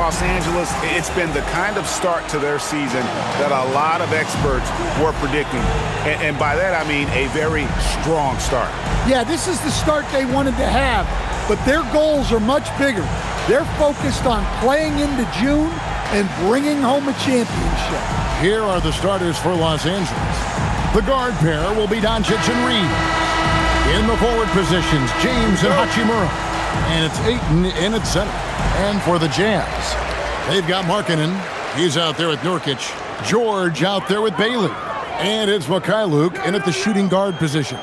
Los Angeles, it's been the kind of start to their season that a lot of experts were predicting. And by that, I mean a very strong start. Yeah, this is the start they wanted to have, but their goals are much bigger. They're focused on playing into June and bringing home a championship. Here are the starters for Los Angeles. The guard pair will be Doncic and Reed. In the forward positions, James and Hachimura. And it's Ayton in at center. And for the Jazz, they've got Markkanen. He's out there with Nurkic. George out there with Bailey. And it's Mikhailuk in at the shooting guard position.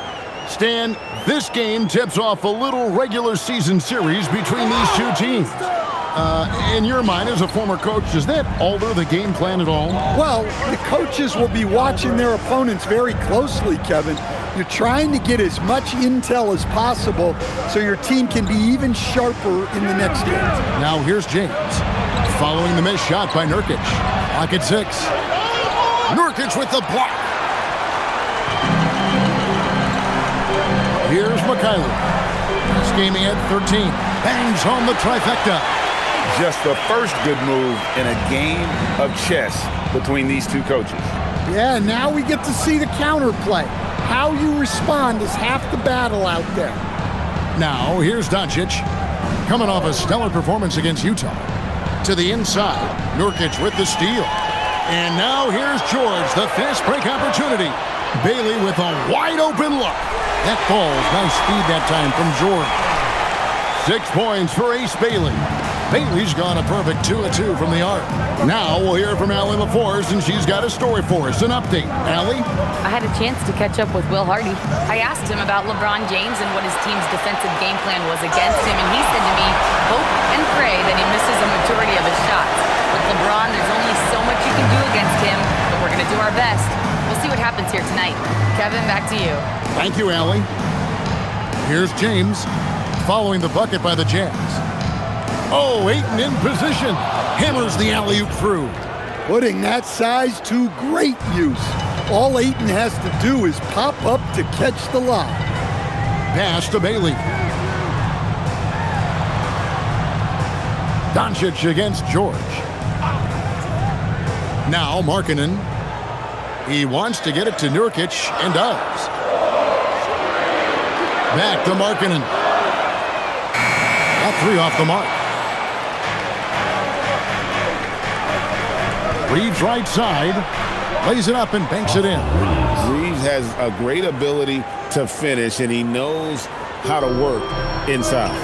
Stan, this game tips off a little regular season series between these two teams. In your mind, as a former coach, does that alter the game plan at all? Well, the coaches will be watching their opponents very closely, Kevin. You're trying to get as much intel as possible so your team can be even sharper in the next game. Now here's James, following the missed shot by Nurkic. Clock at 6. Nurkic with the block. Here's Mikhailuk. Scheming at 13. Bangs home the trifecta. Just the first good move in a game of chess between these two coaches. Yeah, now we get to see the counterplay. How you respond is half the battle out there. Now, here's Doncic, coming off a stellar performance against Utah. To the inside, Nurkic with the steal. And now here's George, the fast break opportunity. Bailey with a wide open look. That falls. Nice speed that time from George. 6 points for Ace Bailey. Bailey's gone a perfect 2 of 2 from the arc. Now we'll hear from Allie LaForce, and she's got a story for us. An update. Allie? I had a chance to catch up with Will Hardy. I asked him about LeBron James and what his team's defensive game plan was against him, and he said to me, hope and pray that he misses a majority of his shots. With LeBron, there's only so much you can do against him, but we're going to do our best. We'll see what happens here tonight. Kevin, back to you. Thank you, Allie. Here's James, following the bucket by the Jazz. Oh, Ayton in position. Hammers the alley-oop through. Putting that size to great use. All Ayton has to do is pop up to catch the lob. Pass to Bailey. Doncic against George. Now Markkanen. He wants to get it to Nurkic and does. Back to Markkanen. Got 3 off the mark. Reeves right side, lays it up and banks it in. Reeves has a great ability to finish, and he knows how to work inside.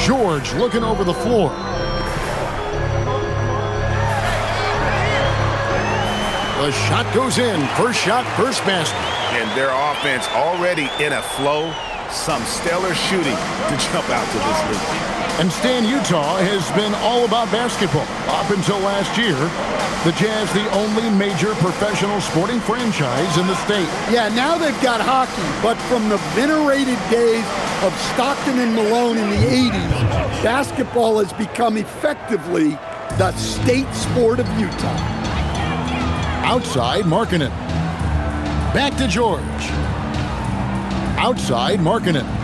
George looking over the floor. The shot goes in. First shot, first basket. And their offense already in a flow. Some stellar shooting to jump out to this league. And Stan, Utah has been all about basketball. Up until last year, the Jazz the only major professional sporting franchise in the state. Yeah, now they've got hockey, but from the venerated days of Stockton and Malone in the 80s, basketball has become effectively the state sport of Utah. Outside, Markkanen. Back to George. Outside, Markkanen.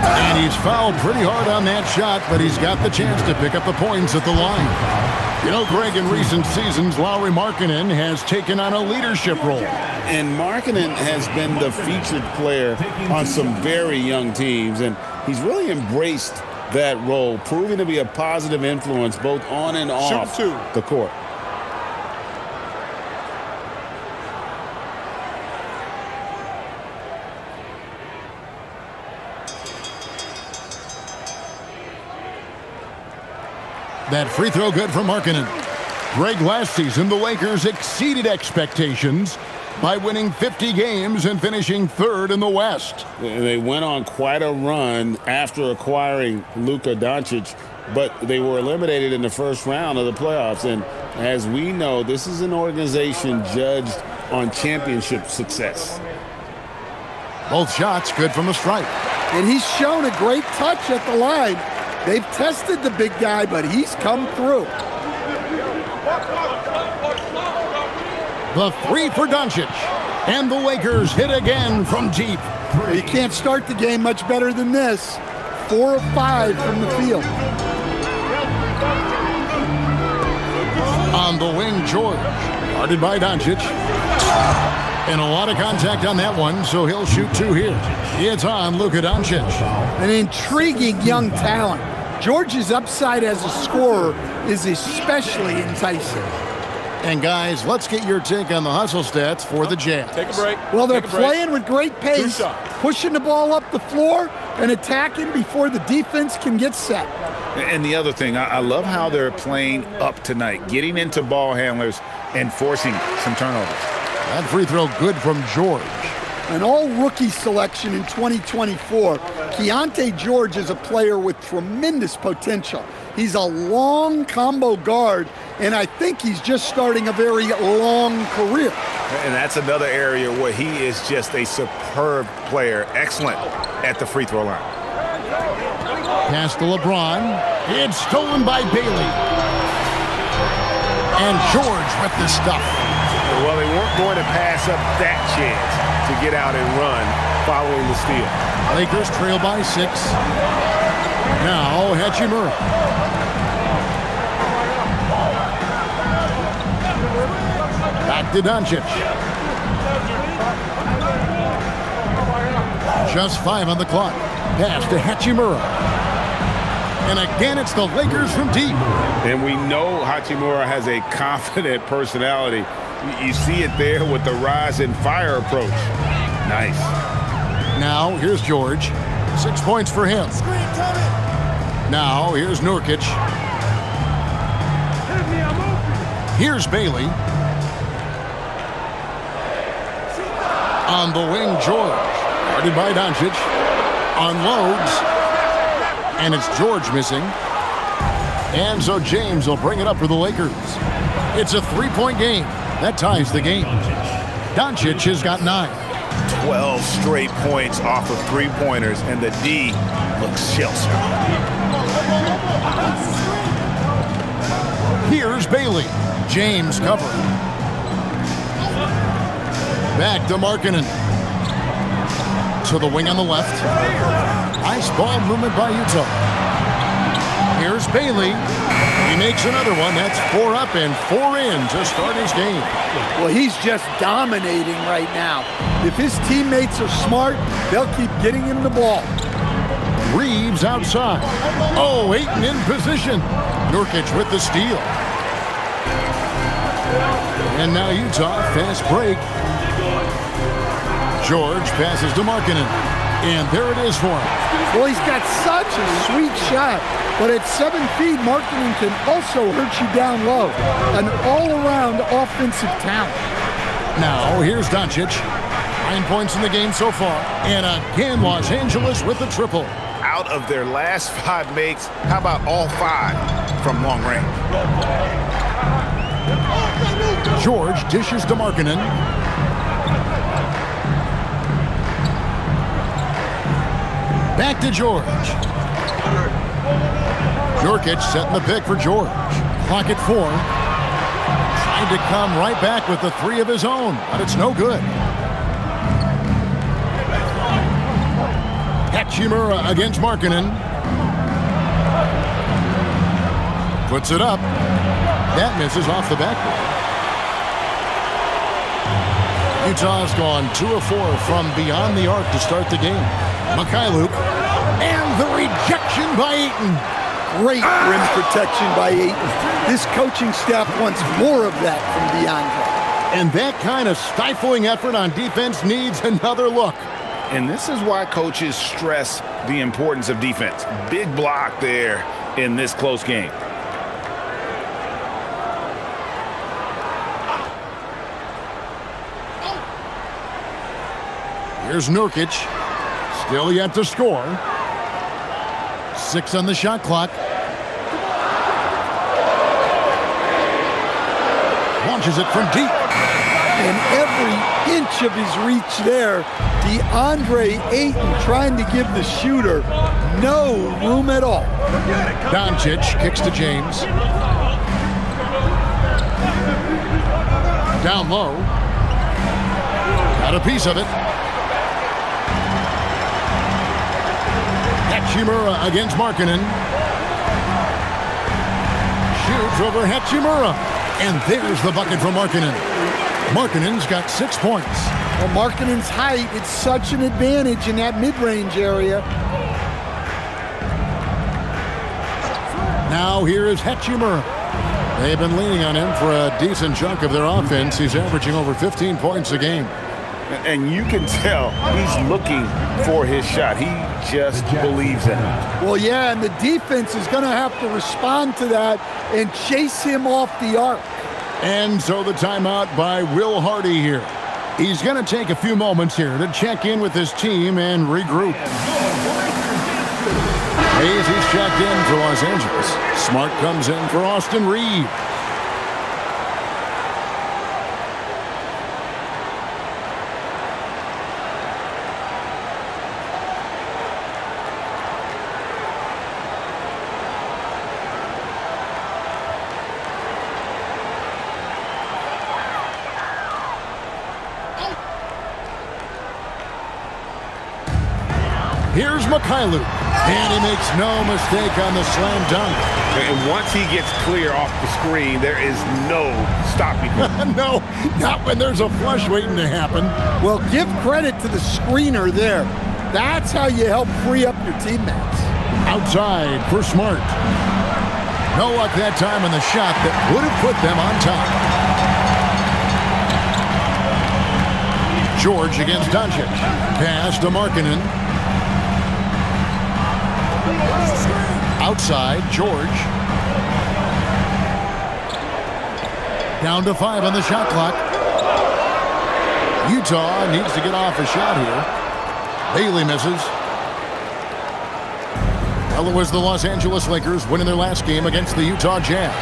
And he's fouled pretty hard on that shot, but he's got the chance to pick up the points at the line. You know, Greg, in recent seasons, Lauri Markkanen has taken on a leadership role. And Markkanen has been the featured player on some very young teams, and he's really embraced that role, proving to be a positive influence both on and off the court. That free throw good for Markkanen. Greg, last season, the Lakers exceeded expectations by winning 50 games and finishing 3rd in the West. They went on quite a run after acquiring Luka Doncic, but they were eliminated in the first round of the playoffs. And as we know, this is an organization judged on championship success. Both shots good from the stripe. And he's shown a great touch at the line. They've tested the big guy, but he's come through. The three for Doncic. And the Lakers hit again from deep. You can't start the game much better than this. 4 of 5 from the field. On the wing, George. Guarded by Doncic. And a lot of contact on that one, so he'll shoot 2 here. It's on Luka Doncic. An intriguing young talent. George's upside as a scorer is especially enticing. And guys, let's get your take on the hustle stats for the Jazz. Take a break. Well, they're playing with great pace, pushing the ball up the floor and attacking before the defense can get set. And the other thing, I love how they're playing up tonight, getting into ball handlers and forcing some turnovers. That free throw good from George. An all-rookie selection in 2024, Keontae George is a player with tremendous potential. He's a long combo guard, and I think he's just starting a very long career. And that's another area where he is just a superb player, excellent at the free throw line. Pass to LeBron. It's stolen by Bailey. And George with the stuff. Well, they weren't going to pass up that chance to get out and run following the steal. Lakers trail by 6. Now Hachimura. Back to Doncic. Just 5 on the clock. Pass to Hachimura. And again, it's the Lakers from deep. And we know Hachimura has a confident personality. You see it there with the rise and fire approach. Nice. Now, here's George. 6 points for him. Now, here's Nurkic. Here's Bailey. On the wing, George. Guarded by Doncic. Unloads. And it's George missing. And so James will bring it up for the Lakers. It's a 3-point game. That ties the game. Doncic has got 9. 12 straight points off of 3-pointers, and the D looks shell-shocked. Here's Bailey. James covering. Back to Markkanen. To the wing on the left. Nice ball movement by Utah. Here's Bailey. He makes another one. That's 4 up and 4 in to start his game. Well, he's just dominating right now. If his teammates are smart, they'll keep getting him the ball. Reeves outside. Oh, Ayton in position. Nurkic with the steal. And now Utah, fast break. George passes to Markkanen. And there it is for him. Well, he's got such a sweet shot. But at 7 feet, Markkanen can also hurt you down low. An all-around offensive talent. Now, here's Doncic. 9 points in the game so far. And again, Los Angeles with the triple. Out of their last 5 makes, how about all 5 from long range? George dishes to Markkanen. Back to George. Nurkic setting the pick for George. Clock at 4. Trying to come right back with the 3 of his own, but it's no good. Hachimura against Markkanen. Puts it up. That misses off the backboard. Utah's gone 2 of 4 from beyond the arc to start the game. Mikhailuk. And the rejection by Ayton. Great rim protection by Ayton. This coaching staff wants more of that from DeAndre. And that kind of stifling effort on defense needs another look. And this is why coaches stress the importance of defense. Big block there in this close game. Here's Nurkic. Still yet to score. 6 on the shot clock. Launches it from deep. And every inch of his reach there, DeAndre Ayton trying to give the shooter no room at all. Doncic kicks to James. Down low. Got a piece of it. Hachimura against Markkanen. Shoots over Hachimura. And there's the bucket from Markkanen. Markkanen's got 6 points. Well, Markkanen's height, it's such an advantage in that mid-range area. Now here is Hachimura. They've been leaning on him for a decent chunk of their offense. He's averaging over 15 points a game. And you can tell he's looking for his shot. He just believes in it. Well, yeah, and the defense is going to have to respond to that and chase him off the arc. And so the timeout by Will Hardy here. He's going to take a few moments here to check in with his team and regroup. Hayes, he's checked in for Los Angeles. Smart comes in for Austin Reeves. Here's Mikhailuk, and he makes no mistake on the slam dunk. And once he gets clear off the screen, there is no stopping him. No, not when there's a flush waiting to happen. Well, give credit to the screener there. That's how you help free up your teammates. Outside for Smart. No luck that time on the shot that would have put them on top. George against Doncic. Pass to Markkanen. Outside, George. Down to 5 on the shot clock. Utah needs to get off a shot here. Bailey misses. Well, it was the Los Angeles Lakers winning their last game against the Utah Jazz.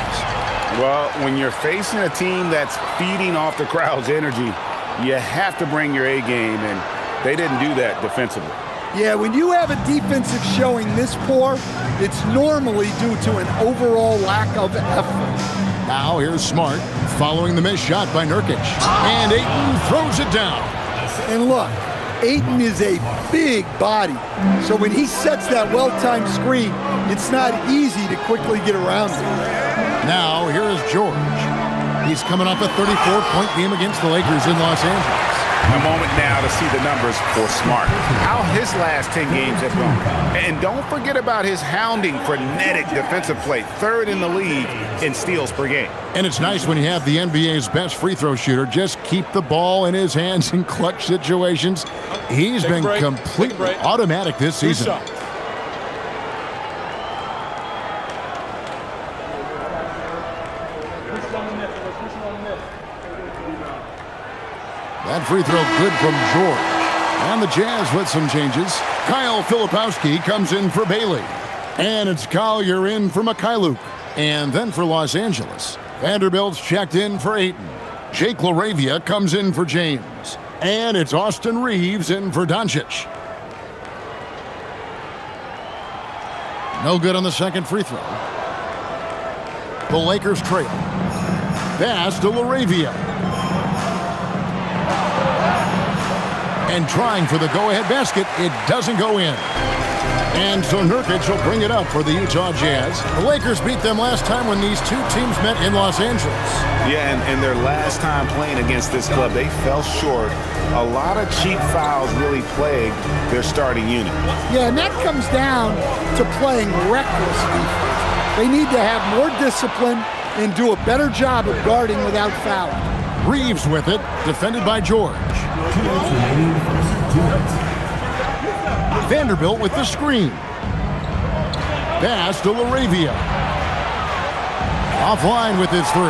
Well, when you're facing a team that's feeding off the crowd's energy, you have to bring your A game, and they didn't do that defensively. Yeah, when you have a defensive showing this poor, it's normally due to an overall lack of effort. Now here's Smart following the missed shot by Nurkic. And Ayton throws it down. And look, Ayton is a big body. So when he sets that well-timed screen, it's not easy to quickly get around it. Now here is George. He's coming off a 34-point game against the Lakers in Los Angeles. A moment now to see the numbers for Smart. How his last 10 games have gone. And don't forget about his hounding, frenetic defensive play. 3rd in the league in steals per game. And it's nice when you have the NBA's best free throw shooter just keep the ball in his hands in clutch situations. He's been completely automatic this season. That free throw good from George. And the Jazz with some changes. Kyle Filipowski comes in for Bailey. And it's Collier in for Mikhailuk. And then for Los Angeles, Vanderbilt's checked in for Ayton. Jake LaRavia comes in for James. And it's Austin Reeves in for Doncic. No good on the second free throw. The Lakers trail. Pass to LaRavia. And trying for the go-ahead basket, it doesn't go in. And so Nurkic will bring it up for the Utah Jazz. The Lakers beat them last time when these two teams met in Los Angeles. Yeah, and their last time playing against this club, they fell short. A lot of cheap fouls really plagued their starting unit. Yeah, and that comes down to playing reckless defense. They need to have more discipline and do a better job of guarding without fouling. Reeves with it, defended by George. Vanderbilt with the screen. Pass to LaRavia. Offline with his 3.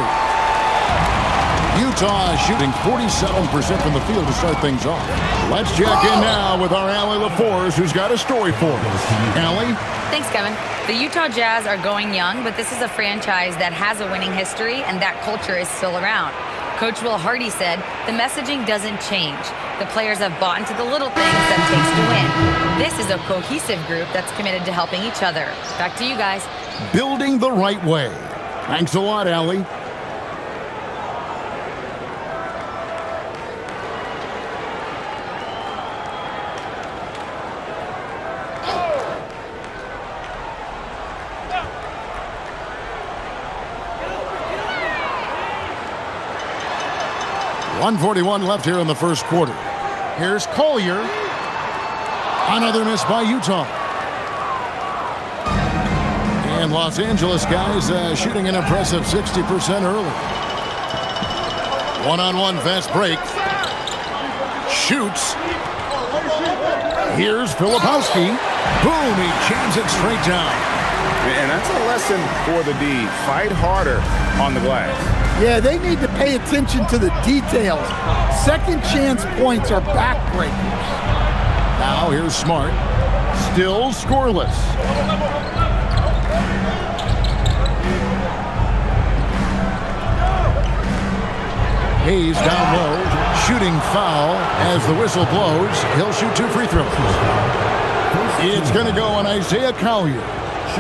Utah shooting 47% from the field to start things off. Let's check in now with our Allie LaForce, who's got a story for us. Allie? Thanks, Kevin. The Utah Jazz are going young, but this is a franchise that has a winning history, and that culture is still around. Coach Will Hardy said, the messaging doesn't change. The players have bought into the little things that it takes to win. This is a cohesive group that's committed to helping each other. Back to you guys. Building the right way. Thanks a lot, Allie. 1:41 left here in the first quarter. Here's Collier. Another miss by Utah. And Los Angeles guys shooting an impressive 60% early. One-on-one fast break. Shoots. Here's Filipowski. Boom, he jams it straight down. And that's a lesson for the D. Fight harder on the glass. Yeah, they need to pay attention to the details. Second chance points are backbreakers. Now here's Smart. Still scoreless. Hayes down low, shooting foul as the whistle blows. He'll shoot 2 free throws. It's going to go on Isaiah Collier.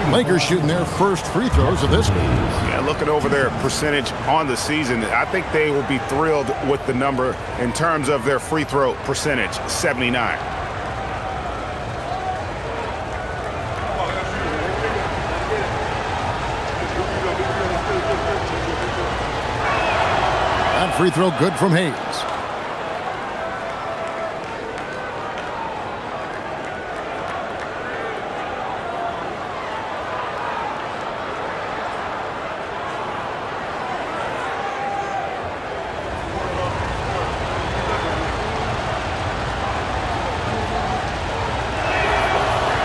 Lakers shooting their first free throws of this game. Yeah, looking over their percentage on the season, I think they will be thrilled with the number in terms of their free throw percentage, 79. That free throw good from Hayes.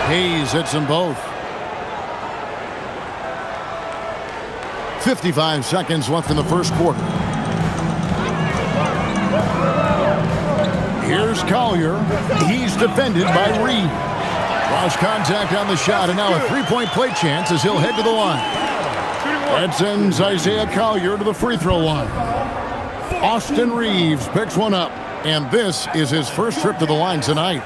Hayes hits them both. 55 seconds left in the first quarter. Here's Collier. He's defended by Reed. Lost contact on the shot, and now a three-point play chance as he'll head to the line. That sends Isaiah Collier to the free throw line. Austin Reeves picks one up, and this is his first trip to the line tonight.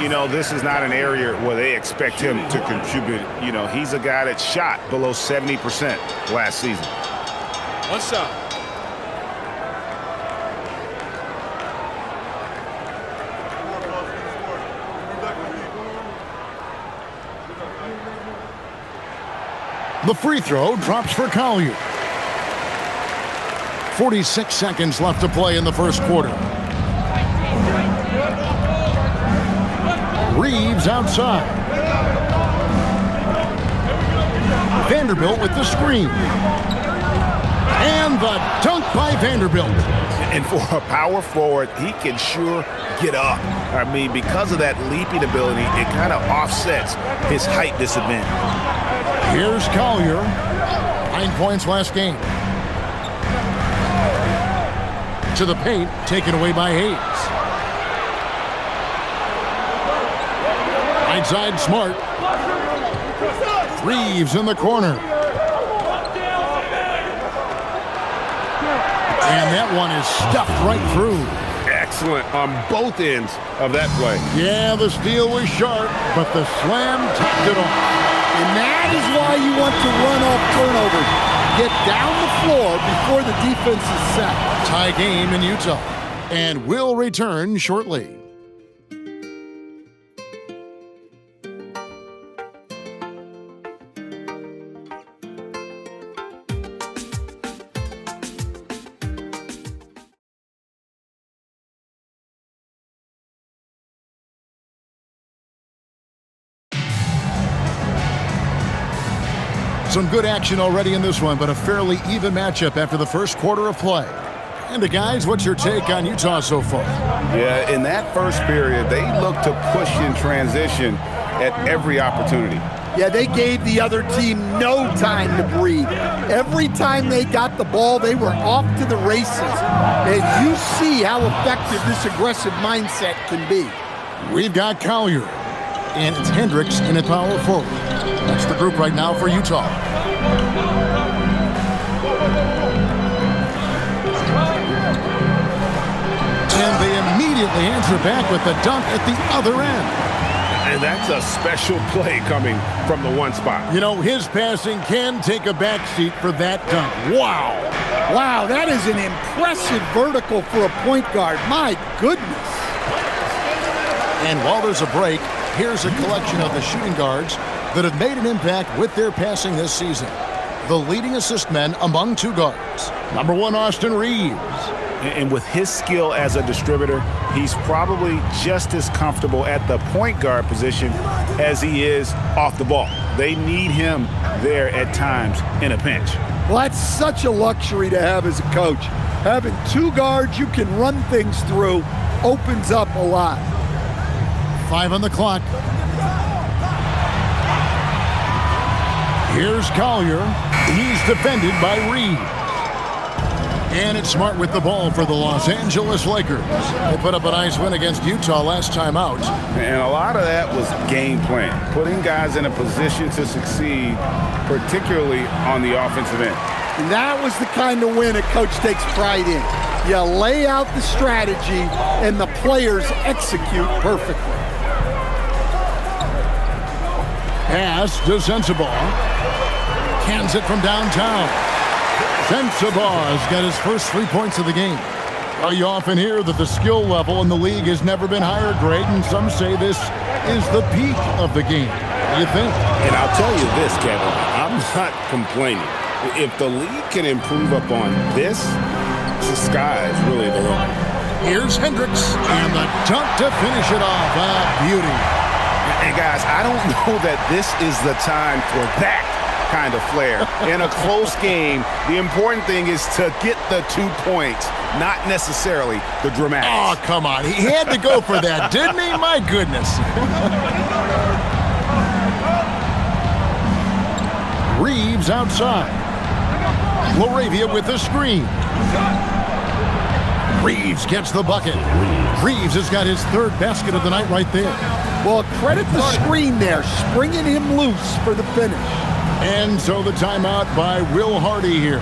You know, this is not an area where they expect him to contribute. You know, he's a guy that shot below 70% last season. What's up? The free throw drops for Collier. 46 seconds left to play in the first quarter. Reeves outside. Vanderbilt with the screen. And the dunk by Vanderbilt. And for a power forward, he can sure get up. I mean, because of that leaping ability, it kind of offsets his height disadvantage. Here's Collier. 9 points last game. To the paint, taken away by Hayes. Right side, Smart. Reeves in the corner. And that one is stuffed right through. Excellent on both ends of that play. Yeah, the steal was sharp, but the slam topped it off. And that is why you want to run off turnovers. Get down the floor before the defense is set. Tie game in Utah. And we'll return shortly. Some good action already in this one, but a fairly even matchup after the first quarter of play. And guys, what's your take on Utah so far? Yeah, in that first period, they looked to push in transition at every opportunity. Yeah, they gave the other team no time to breathe. Every time they got the ball, they were off to the races. And you see how effective this aggressive mindset can be. We've got Collier, and it's Hendricks in at power forward. That's the group right now for Utah. And they immediately answer back with the dunk at the other end. And that's a special play coming from the one spot. You know, his passing can take a backseat for that dunk. Wow. Wow, that is an impressive vertical for a point guard. My goodness. And while there's a break, here's a collection of the shooting guards that have made an impact with their passing this season. The leading assist men among two guards. Number 1, Austin Reeves. And with his skill as a distributor, he's probably just as comfortable at the point guard position as he is off the ball. They need him there at times in a pinch. Well, that's such a luxury to have as a coach. Having two guards you can run things through opens up a lot. 5 on the clock. Here's Collier. He's defended by Reed. And it's Smart with the ball for the Los Angeles Lakers. They put up a nice win against Utah last time out. And a lot of that was game plan, putting guys in a position to succeed, particularly on the offensive end. And that was the kind of win a coach takes pride in. You lay out the strategy, and the players execute perfectly. Pass to Sensabaugh. Cans it from downtown. Sensabaugh has got his first 3 points of the game. Well, you often hear that the skill level in the league has never been higher, Greg, and some say this is the peak of the game. What do you think? And I'll tell you this, Kevin, I'm not complaining. If the league can improve upon this, the sky is really the limit. Here's Hendricks, and the dunk to finish it off. Beauty. And guys, I don't know that this is the time for that kind of flair. In a close game, the important thing is to get the 2 points, not necessarily the dramatics. Oh, come on. He had to go for that, didn't he? My goodness. Reeves outside. Laravia with the screen. Reeves gets the bucket. Reeves has got his third basket of the night right there. Well, credit the screen there, springing him loose for the finish. And so the timeout by Will Hardy here.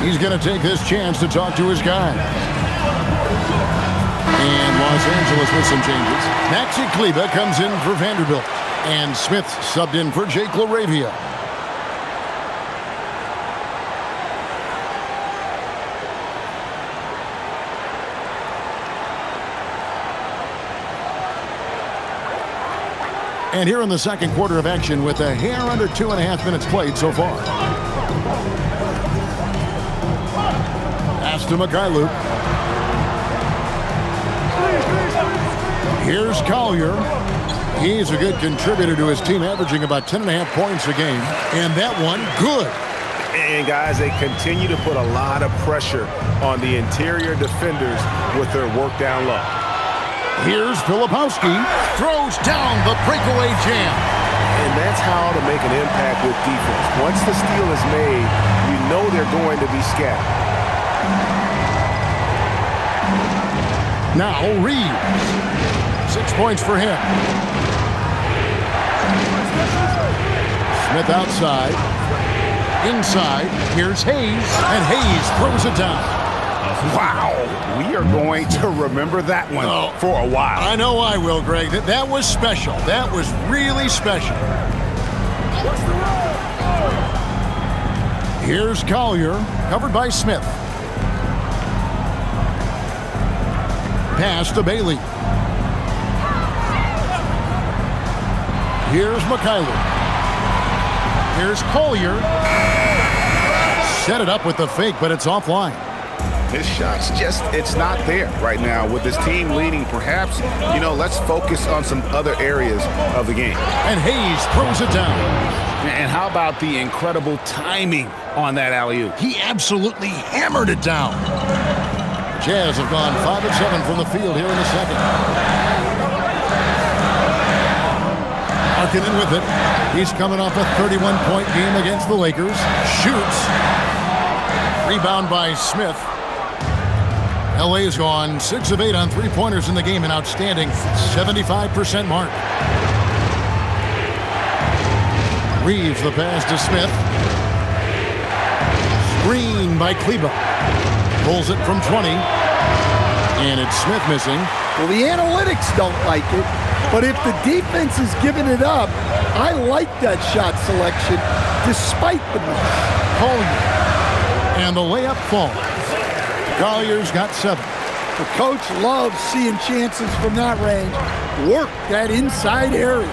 He's going to take this chance to talk to his guys. And Los Angeles with some changes. Maxi Kleber comes in for Vanderbilt. And Smith subbed in for Jake Laravia. And here in the second quarter of action with a hair under 2.5 minutes played so far. Pass to Mikhailuk. Here's Collier. He's a good contributor to his team, averaging about 10.5 points a game. And that one, good. And guys, they continue to put a lot of pressure on the interior defenders with their work down low. Here's Filipowski. Throws down the breakaway jam. And that's how to make an impact with defense. Once the steal is made, you know they're going to be scattered. Now Reeves. 6 points for him. Smith outside. Inside. Here's Hayes. And Hayes throws it down. Wow, we are going to remember that one for a while. I know I will, Greg. That was special. That was really special. Here's Collier, covered by Smith. Pass to Bailey. Here's Mikhailuk. Here's Collier. Set it up with the fake, but it's offline. His shot's just, it's not there right now. With his team leading, perhaps, let's focus on some other areas of the game. And Hayes throws it down. And how about the incredible timing on that alley-oop? He absolutely hammered it down. Jazz have gone 5 of 7 from the field here in the second. Harkinen with it. He's coming off a 31-point game against the Lakers. Shoots. Rebound by Smith. LA's gone 6 of 8 on three-pointers in the game, an outstanding 75% mark. Reeves the pass to Smith. Screen by Kleber. Pulls it from 20. And it's Smith missing. Well, the analytics don't like it, but if the defense is giving it up, I like that shot selection despite the miss. Collier. And the layup falls. Collier's got 7. The coach loves seeing chances from that range. Work that inside area.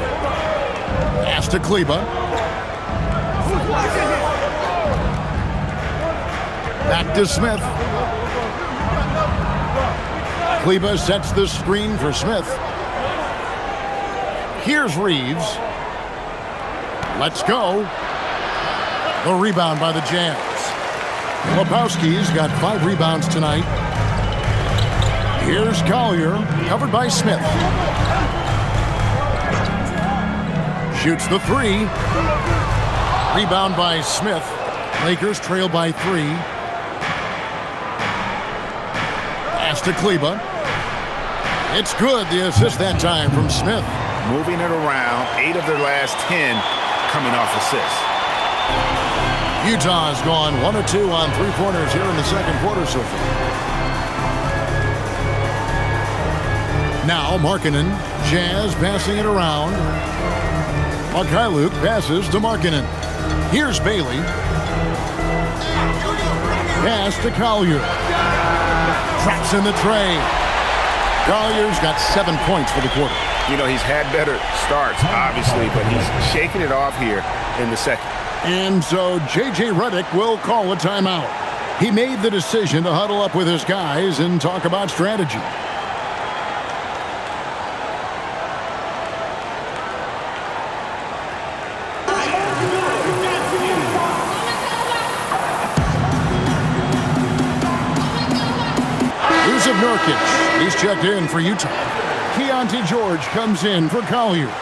Pass to Kleber. Back to Smith. Kleber sets the screen for Smith. Here's Reeves. Let's go. The rebound by the Jazz. Lebowski's got 5 rebounds tonight. Here's Collier, covered by Smith. Shoots the 3. Rebound by Smith. Lakers trail by 3. Pass to Kleber. It's good, the assist that time from Smith. Moving it around, 8 of their last 10 coming off assists. Utah's gone 1 of 2 on 3-pointers here in the second quarter so far. Now Markkanen, Jazz passing it around. Mykhailiuk passes to Markkanen. Here's Bailey. Pass to Collier. Traps in the tray. Collier's got 7 points for the quarter. You know, he's had better starts, obviously, but he's shaking it off here in the second. And so J.J. Redick will call a timeout. He made the decision to huddle up with his guys and talk about strategy. Yusuf Nurkic, he's checked in for Utah. Keontae George comes in for Collier.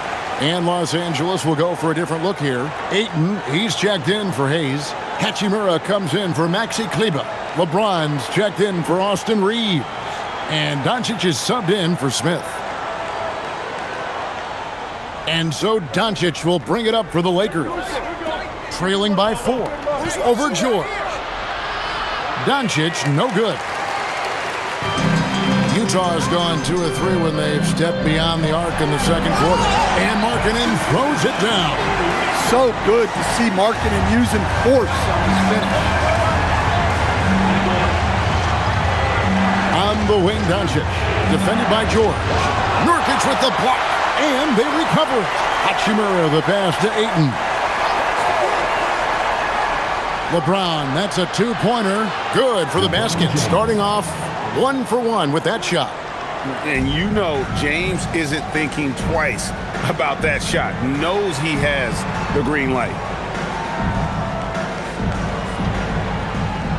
And Los Angeles will go for a different look here. Ayton, he's checked in for Hayes. Hachimura comes in for Maxi Kleber. LeBron's checked in for Austin Reeves. And Doncic is subbed in for Smith. And so Doncic will bring it up for the Lakers. Trailing by 4. Over George. Doncic, no good. Utah's gone 2 of 3 when they've stepped beyond the arc in the second quarter. And Markkanen throws it down. So good to see Markkanen using force on his finish. On the wing, Doncic. Defended by George. Nurkic with the block. And they recover it. Hachimura the pass to Ayton. LeBron, that's a 2-pointer. Good for the basket. Starting off 1 for 1 with that shot. And you know James isn't thinking twice about that shot. Knows he has the green light.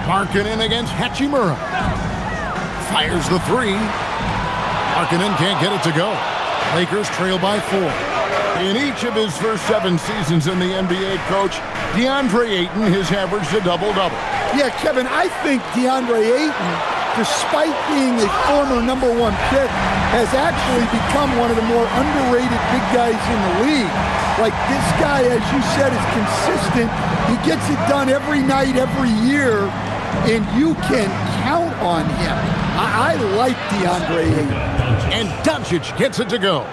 Markkanen against Hachimura. Fires the 3. Markkanen can't get it to go. Lakers trail by 4. In each of his first 7 seasons in the NBA, Coach, DeAndre Ayton has averaged a double-double. Yeah, Kevin, I think DeAndre Ayton, despite being a former #1 pick, has actually become one of the more underrated big guys in the league. Like, this guy, as you said, is consistent. He gets it done every night, every year, and you can count on him. I like DeAndre Ayton. And Doncic gets it to go.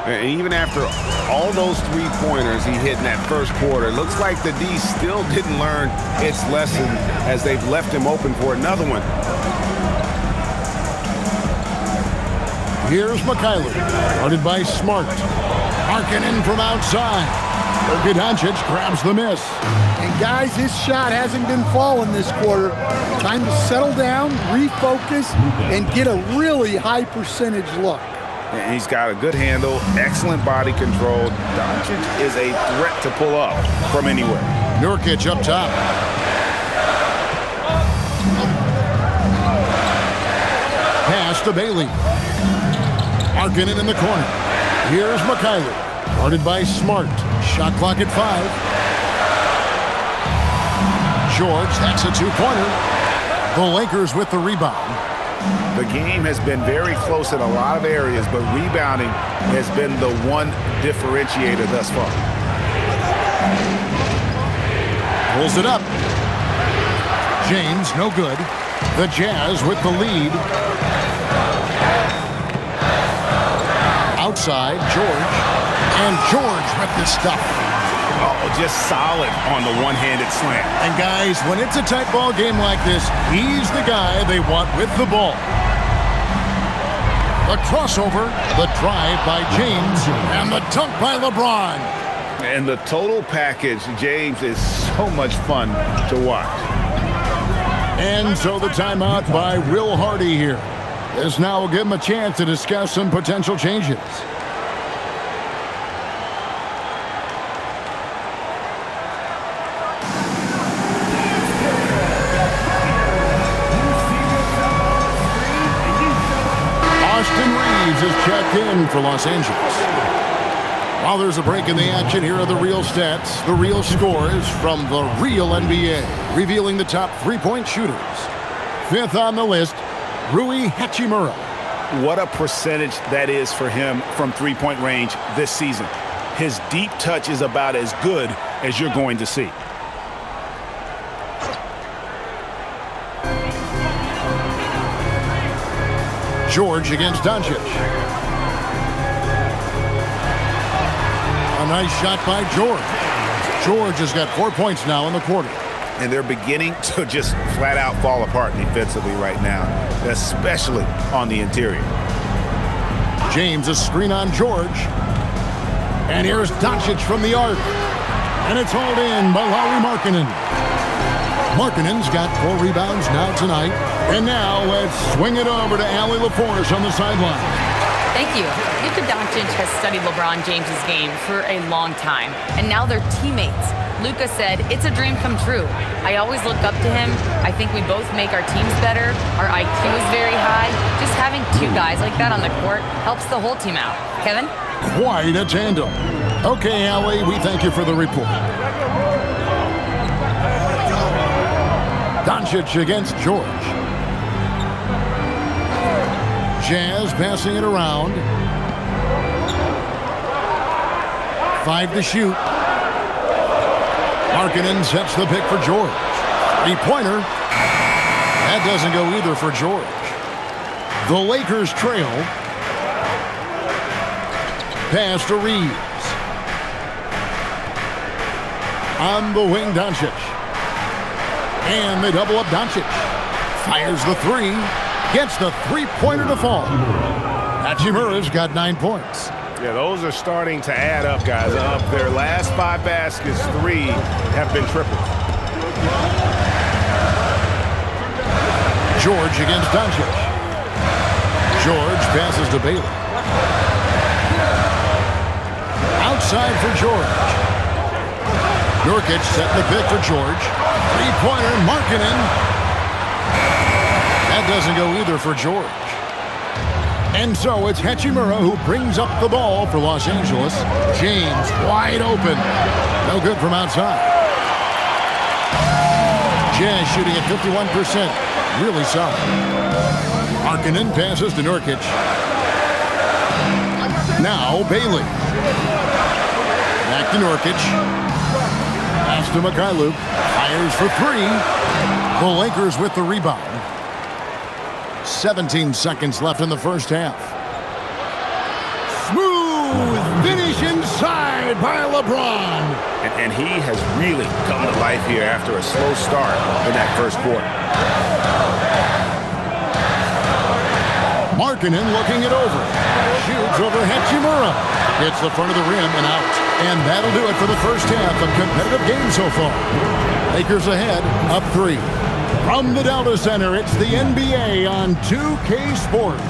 And even after all those 3-pointers he hit in that first quarter, it looks like the D still didn't learn its lesson as they've left him open for another one. Here's Mykhailiuk, guarded by Smart. Markkanen from outside. Luka Doncic grabs the miss. And guys, his shot hasn't been falling this quarter. Time to settle down, refocus, and get a really high percentage look. And he's got a good handle, excellent body control. Doncic is a threat to pull up from anywhere. Nurkic up top. Pass to Bailey. Markkanen in the corner. Here's Mykhailiuk, guarded by Smart. Shot clock at 5. George, that's a 2-pointer. The Lakers with the rebound. The game has been very close in a lot of areas, but rebounding has been the one differentiator thus far. Pulls it up. James, no good. The Jazz with the lead. Outside, George. And George with the stuff. Oh, just solid on the one-handed slam. And guys, when it's a tight ball game like this, he's the guy they want with the ball. The crossover, the drive by James, and the dunk by LeBron. And the total package, James, is so much fun to watch. And so the timeout by Will Hardy here. This now will give him a chance to discuss some potential changes. Austin Reeves is checked in for Los Angeles. While there's a break in the action, here are the real stats, the real scores from the real NBA, revealing the top three-point shooters. Fifth on the list, Rui Hachimura. What a percentage that is for him from three-point range this season. His deep touch is about as good as you're going to see. George against Doncic. A nice shot by George. George has got 4 points now in the quarter. And they're beginning to just flat out fall apart defensively right now, especially on the interior. James, a screen on George. And here's Doncic from the arc. And it's hauled in by Lauri Markkanen. Markkanen's got 4 rebounds now tonight. And now let's swing it over to Allie LaForce on the sideline. Thank you. Luka Doncic has studied LeBron James's game for a long time, and now they're teammates. Luka said, "It's a dream come true. I always look up to him. I think we both make our teams better. Our IQ is very high. Just having 2 guys like that on the court helps the whole team out." Kevin? Quite a tandem. Okay, Allie, we thank you for the report. Doncic against George. Jazz passing it around. 5 to shoot. Markkanen sets the pick for George. 3-pointer. That doesn't go either for George. The Lakers trail. Pass to Reeves. On the wing, Doncic. And they double up Doncic. Fires the 3. Gets the 3-pointer to fall. Hachimura's got 9 points. Yeah, those are starting to add up, guys. Their last 5 baskets, 3 have been triples. George against Doncic. George passes to Bailey. Outside for George. Nurkic setting the pick for George. 3-pointer, Markkanen. That doesn't go either for George. And so it's Hachimura who brings up the ball for Los Angeles. James wide open. No good from outside. Jazz shooting at 51%. Really solid. Markkanen passes to Nurkic. Now Bailey. Back to Nurkic. Pass to Mikhailuk. Fires for 3. The Lakers with the rebound. 17 seconds left in the first half. Smooth finish inside by LeBron. And he has really come to life here after a slow start in that first quarter. Markkanen looking it over. Shoots over Hachimura. Hits the front of the rim and out. And that'll do it for the first half of competitive game so far. Lakers ahead, up 3. From the Delta Center, it's the NBA on 2K Sports.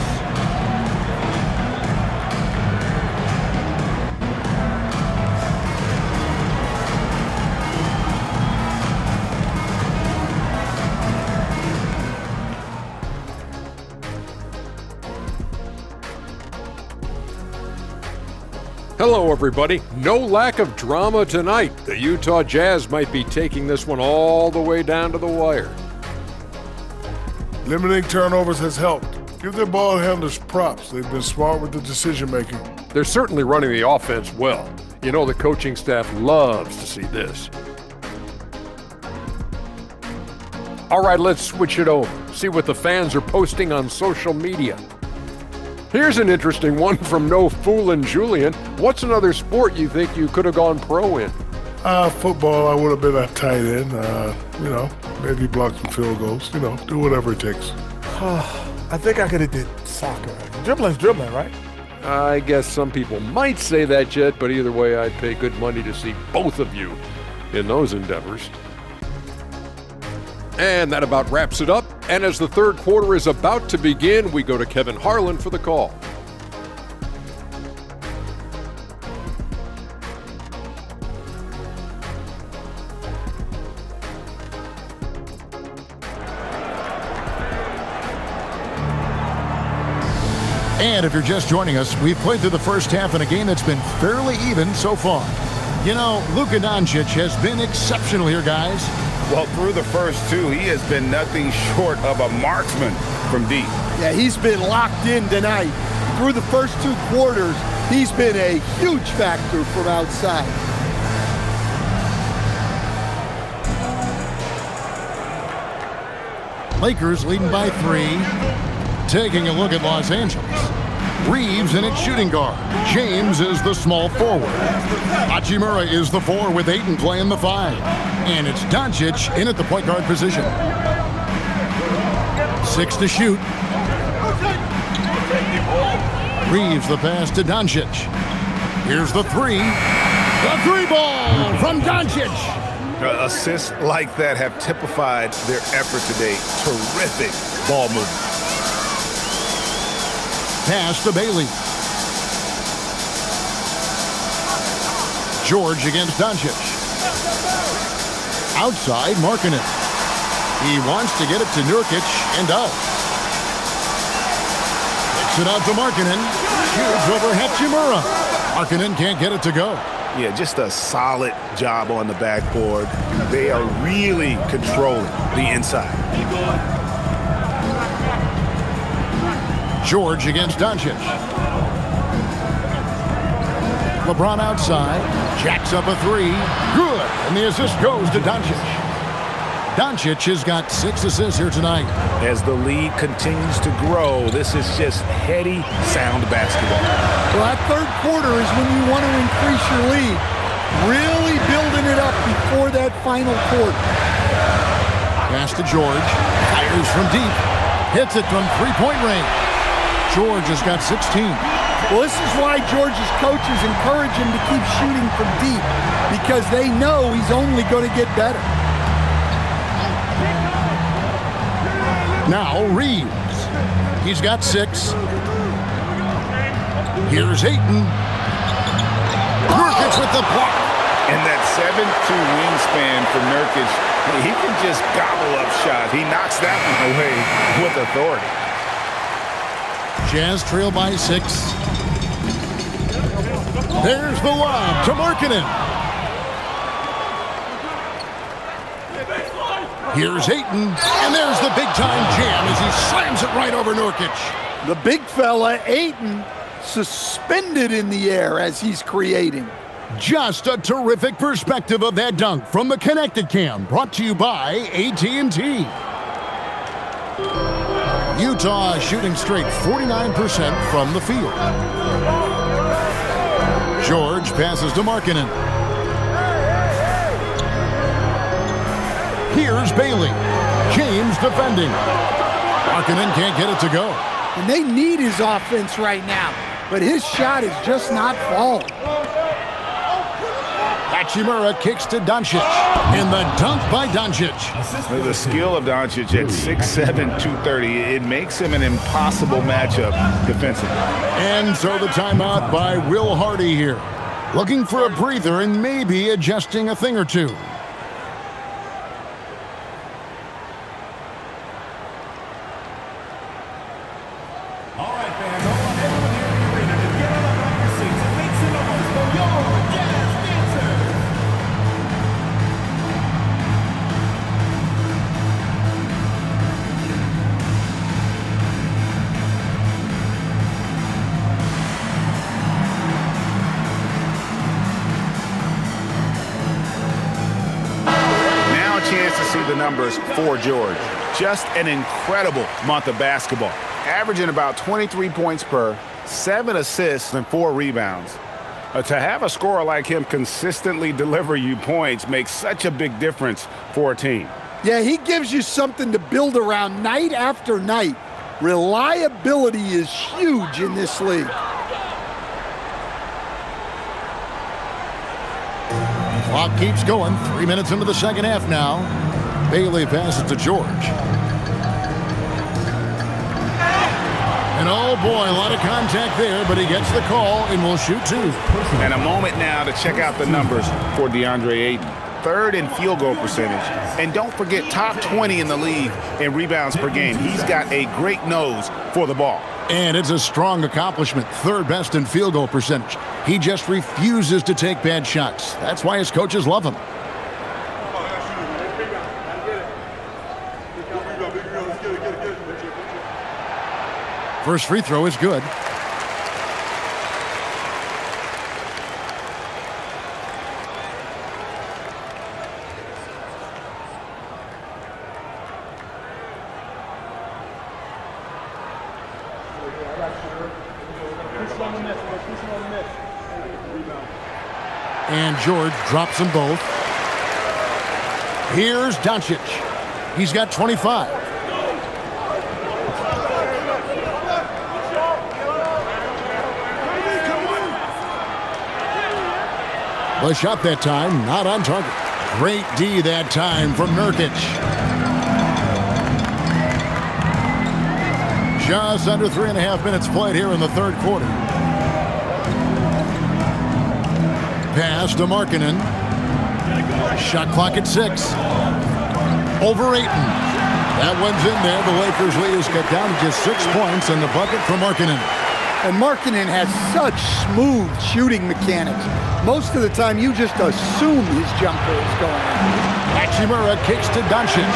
Hello, everybody. No lack of drama tonight. The Utah Jazz might be taking this one all the way down to the wire. Limiting turnovers has helped. Give their ball handlers props. They've been smart with the decision-making. They're certainly running the offense well. You know the coaching staff loves to see this. All right, let's switch it over. See what the fans are posting on social media. Here's an interesting one from No Foolin' Julian. What's another sport you think you could have gone pro in? Football, I would have been a tight end. Maybe block some field goals. Do whatever it takes. I think I could have did soccer. Dribbling's dribbling, right? I guess some people might say that, Jet, but either way, I'd pay good money to see both of you in those endeavors. And that about wraps it up. And as the third quarter is about to begin, we go to Kevin Harlan for the call. And if you're just joining us, we've played through the first half in a game that's been fairly even so far. You know, Luka Doncic has been exceptional here, guys. Well, through the first two, he has been nothing short of a marksman from deep. Yeah, he's been locked in tonight. Through the first 2 quarters, he's been a huge factor from outside. Lakers leading by 3. Taking a look at Los Angeles. Reeves in its shooting guard. James is the small forward. Hachimura is the 4 with Ayton playing the 5. And it's Doncic in at the point guard position. 6 to shoot. Reeves the pass to Doncic. Here's the 3. The 3 ball from Doncic. Assists like that have typified their effort today. Terrific ball movement. Pass to Bailey. George against Doncic. Outside, Markkanen. He wants to get it to Nurkic and does. Kicks it out to Markkanen. Shoots over Hachimura. Markkanen can't get it to go. Yeah, just a solid job on the backboard. They are really controlling the inside. George against Doncic. LeBron outside. Jacks up a 3. Good. And the assist goes to Doncic. Doncic has got 6 assists here tonight. As the lead continues to grow, this is just heady, sound basketball. Well, that third quarter is when you want to increase your lead. Really building it up before that final quarter. Pass to George. Fires from deep. Hits it from 3-point range. George has got 16. Well, this is why George's coaches encourage him to keep shooting from deep, because they know he's only going to get better. Now Reeves. He's got 6. Here's Ayton. Nurkic with the block. And that 7'2" wingspan for Nurkic, he can just gobble up shots. He knocks that one away with authority. Jazz trail by 6. There's the lob to Markkanen. Here's Ayton, and there's the big-time jam as he slams it right over Nurkic. The big fella, Ayton, suspended in the air as he's creating. Just a terrific perspective of that dunk from the Connected Cam, brought to you by AT&T. Utah shooting straight 49% from the field. George passes to Markkanen. Here's Bailey. James defending. Markkanen can't get it to go. And they need his offense right now, but his shot is just not falling. Hachimura kicks to Doncic. And the dunk by Doncic. The skill of Doncic at 6'7", 230, it makes him an impossible matchup defensively. And so the timeout by Will Hardy here. Looking for a breather and maybe adjusting a thing or two. The numbers for George. Just an incredible month of basketball. Averaging about 23 points per, 7 assists, and 4 rebounds. To have a scorer like him consistently deliver you points makes such a big difference for a team. Yeah, he gives you something to build around night after night. Reliability is huge in this league. Clock keeps going. 3 minutes into the second half now. Bailey passes to George. And oh boy, a lot of contact there, but he gets the call and will shoot two. And a moment now to check out the numbers for DeAndre Ayton. Third in field goal percentage. And don't forget, top 20 in the league in rebounds per game. He's got a great nose for the ball. And it's a strong accomplishment. Third best in field goal percentage. He just refuses to take bad shots. That's why his coaches love him. First free throw is good. And George drops them both. Here's Doncic. He's got 25. The shot that time, not on target. Great D that time from Nurkic. Just under 3.5 minutes played here in the third quarter. Pass to Markkanen. Shot clock at 6. Over Ayton. That one's in there. The Lakers lead is cut down to just 6 points and the bucket for Markkanen. And Markkanen has such smooth shooting mechanics. Most of the time, you just assume his jumper is going in. Hachimura kicks to Doncic.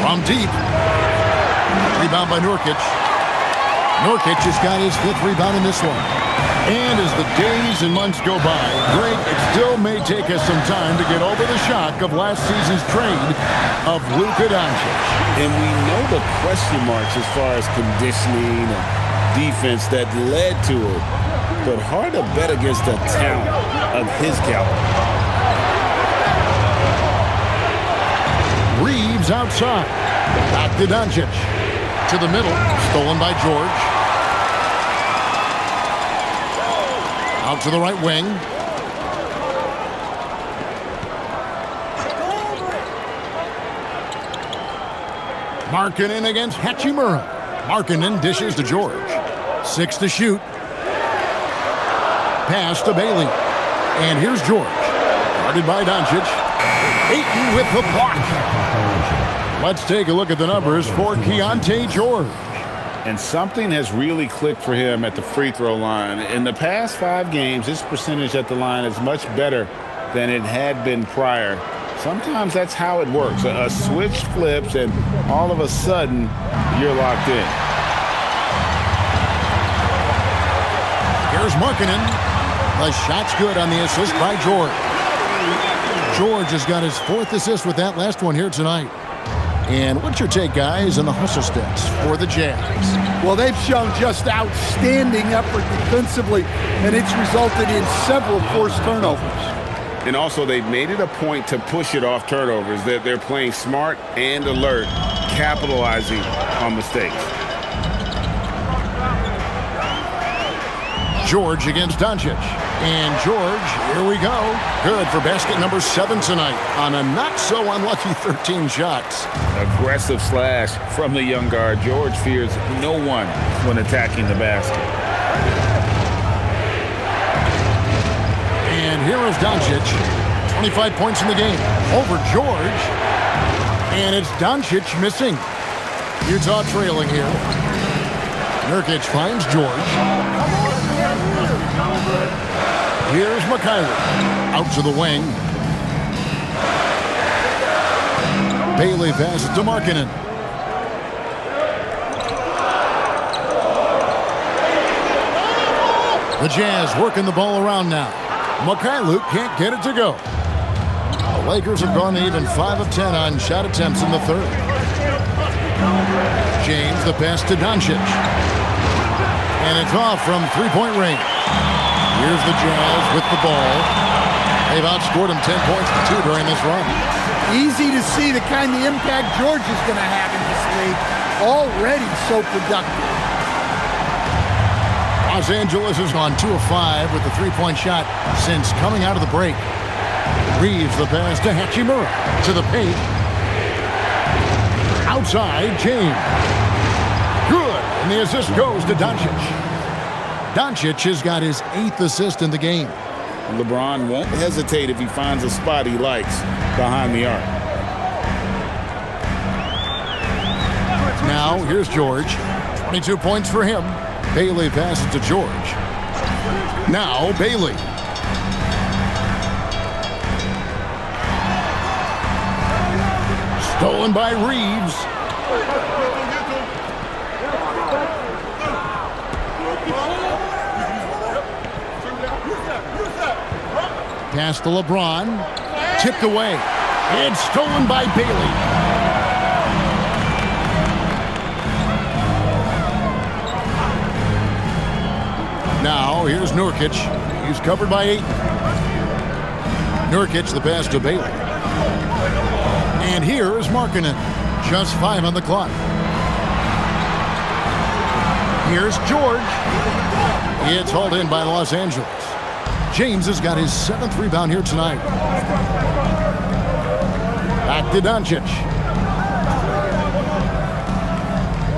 From deep. Rebound by Nurkic. Nurkic has got his 5th rebound in this one. And as the days and months go by, Greg, it still may take us some time to get over the shock of last season's trade of Luka Doncic. And we know the question marks as far as conditioning and defense that led to it. But hard to bet against a talent of his caliber. Reeves outside. Back to Doncic. To the middle. Stolen by George. Out to the right wing. Markkanen against Hachimura. Markkanen dishes to George. 6 to shoot. Pass to Bailey. And here's George. Guarded by Doncic. Ayton with the block. Let's take a look at the numbers for Keontae George. And something has really clicked for him at the free throw line. In the past 5 games, his percentage at the line is much better than it had been prior. Sometimes that's how it works. A switch flips, and all of a sudden, you're locked in. Here's Markkanen. The shot's good on the assist by George. George has got his 4th assist with that last one here tonight. And what's your take, guys, on the hustle stats for the Jazz? Well, they've shown just outstanding effort defensively, and it's resulted in several forced turnovers. And also, they've made it a point to push it off turnovers. They're playing smart and alert, capitalizing on mistakes. George against Doncic. And George, here we go. Good for basket number 7 tonight on a not-so-unlucky 13 shots. Aggressive slash from the young guard. George fears no one when attacking the basket. And here is Doncic. 25 points in the game. Over George. And it's Doncic missing. Utah trailing here. Nurkic finds George. Here's Mikhailuk. Out to the wing. Bailey passes to Markkanen. The Jazz working the ball around now. Mikhailuk can't get it to go. The Lakers have gone even 5 of 10 on shot attempts in the third. James the pass to Doncic. And it's off from 3-point range. Here's the Jazz with the ball. They've outscored them 10 points to 2 during this run. Easy to see the kind of impact George is going to have in this league. Already so productive. Los Angeles has gone 2 of 5 with the 3-point shot since coming out of the break. Reeves the pass to Hachimura to the paint. Outside, James. Good. And the assist goes to Doncic. Doncic has got his 8th assist in the game. LeBron won't hesitate if he finds a spot he likes behind the arc. Now, here's George. 22 points for him. Bailey passes to George. Now, Bailey. Stolen by Reeves. Pass to LeBron. Tipped away. And stolen by Bailey. Now, here's Nurkic. He's covered by 8. Nurkic, the pass to Bailey. And here is Markkanen. Just 5 on the clock. Here's George. It's hauled in by Los Angeles. James has got his 7th rebound here tonight. Back to Doncic.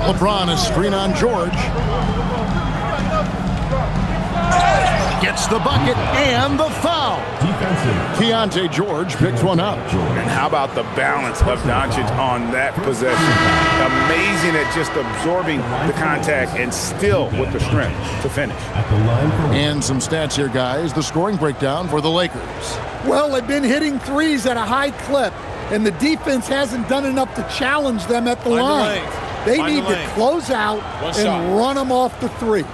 LeBron is screen on George. Gets the bucket and the foul. Keontae George picks one up. And how about the balance of Doncic on that possession? Amazing at just absorbing the contact and still with the strength to finish. And some stats here, guys. The scoring breakdown for the Lakers. Well, they've been hitting threes at a high clip, and the defense hasn't done enough to challenge them at the line. They need to close out and run them off the 3.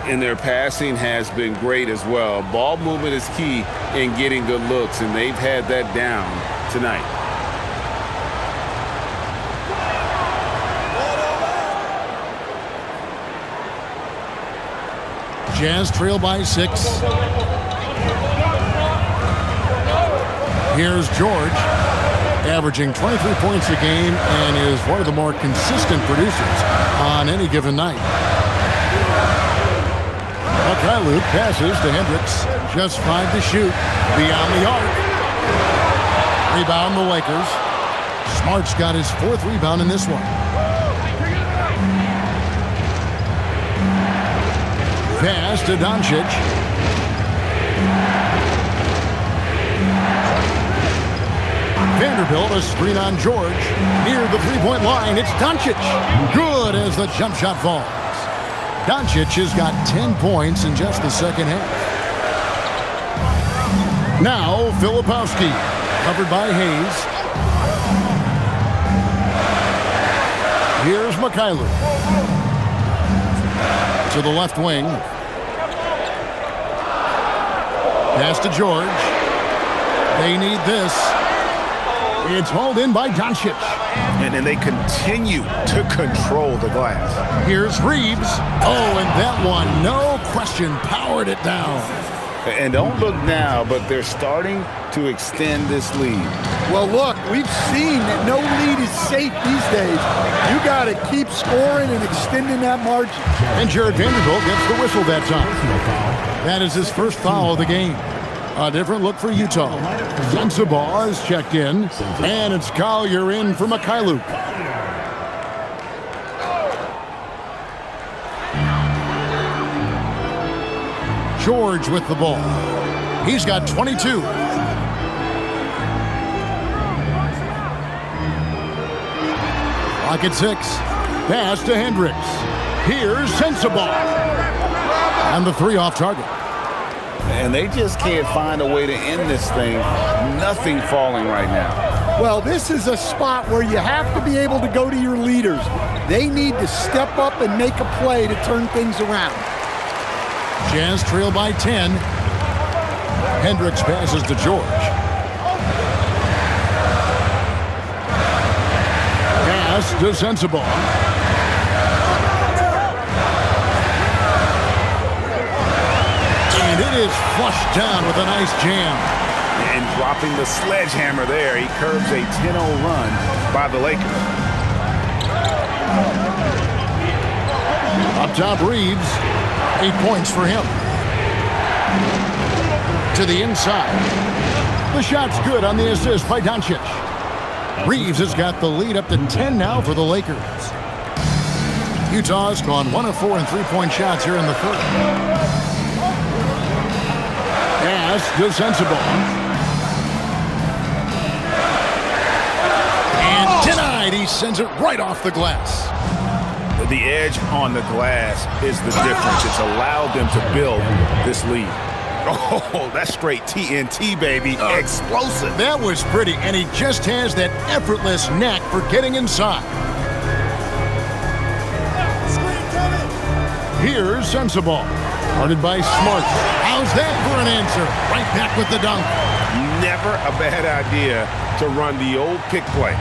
And their passing has been great as well. Ball movement is key in getting good looks, and they've had that down tonight. Jazz trail by 6. Here's George, averaging 23 points a game and is one of the more consistent producers on any given night. Mikhailuk passes to Hendricks. Just 5 to shoot. Beyond the arc. Rebound the Lakers. Smart's got his 4th rebound in this one. Pass to Doncic. Vanderbilt a screen on George. Near the 3-point line, it's Doncic. Good as the jump shot falls. Doncic has got 10 points in just the second half. Now, Filipowski, covered by Hayes. Here's Mikhailuk. To the left wing. Pass to George. They need this. It's hauled in by Doncic. And then they continue to control the glass. Here's Reeves. Oh, and that one, no question, powered it down. And don't look now, but they're starting to extend this lead. Well, look, we've seen that no lead is safe these days. You got to keep scoring and extending that margin. And Jared Vanderbilt gets the whistle that time. That is his first foul of the game. A different look for Utah. Sensabaugh is checked in, and it's Collier in for Mikhailuk. George with the ball. He's got 22. Clock at 6. Pass to Hendricks. Here's Sensabaugh. And the 3 off target. And they just can't find a way to end this thing. Nothing falling right now. Well, this is a spot where you have to be able to go to your leaders. They need to step up and make a play to turn things around. Jazz trail by 10. Hendricks passes to George. Pass to Sensabaugh. And it is flushed down with a nice jam. And dropping the sledgehammer there, he curves a 10-0 run by the Lakers. Up top, Reeves. 8 points for him. To the inside. The shot's good on the assist by Doncic. Reeves has got the lead up to 10 now for the Lakers. Utah's gone 1 of 4 in three-point shots here in the third. Pass to Sensible. And denied. He sends it right off the glass. The edge on the glass is the difference. It's allowed them to build this lead. Oh, that's straight TNT, baby. Explosive. That was pretty, and he just has that effortless knack for getting inside. Here's Sensible. Guarded by Smart. How's that for an answer? Right back with the dunk. Never a bad idea to run the old pick play.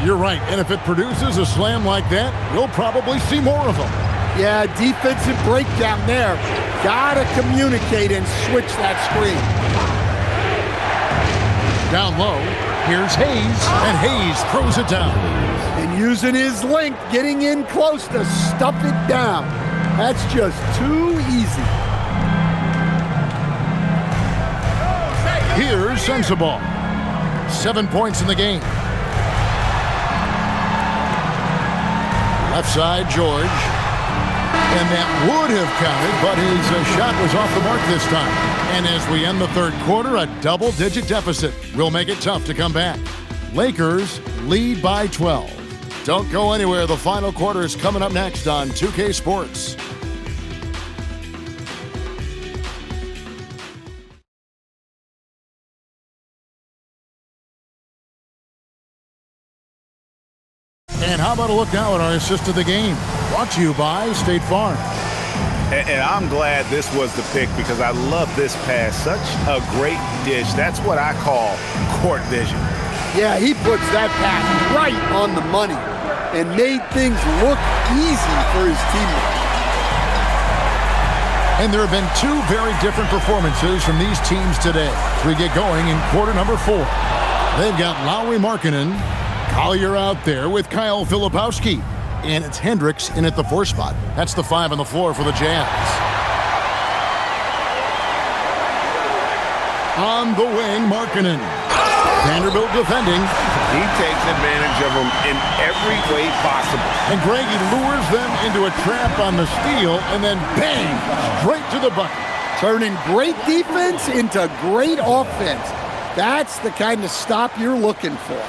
You're right. And if it produces a slam like that, we'll probably see more of them. Yeah, defensive breakdown there. Gotta communicate and switch that screen. Down low, here's Hayes, and Hayes throws it down. And using his length, getting in close to stuff it down. That's just too easy. Here's Sensible. 7 points in the game. Left side, George. And that would have counted, but his shot was off the mark this time. And as we end the third quarter, a double-digit deficit will make it tough to come back. Lakers lead by 12. Don't go anywhere. The final quarter is coming up next on 2K Sports. And how about a look now at our assist of the game? Brought to you by State Farm. And I'm glad this was the pick because I love this pass. Such a great dish. That's what I call court vision. Yeah, he puts that pass right on the money and made things look easy for his teammates. And there have been two very different performances from these teams today as we get going in quarter number 4. They've got Lowry Markkanen, Collier out there with Kyle Filipowski. And it's Hendricks in at the 4 spot. That's the 5 on the floor for the Jazz. On the wing, Markkanen. Vanderbilt defending. He takes advantage of them in every way possible. And Greggy lures them into a trap on the steal, and then bang, straight to the bucket. Turning great defense into great offense. That's the kind of stop you're looking for.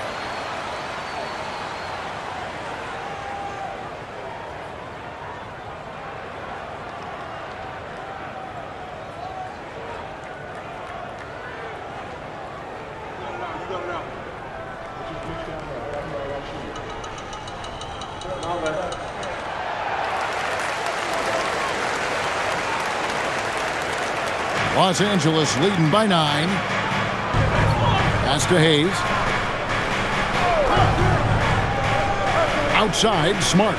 Los Angeles leading by 9. Pass to Hayes. Outside, Smart.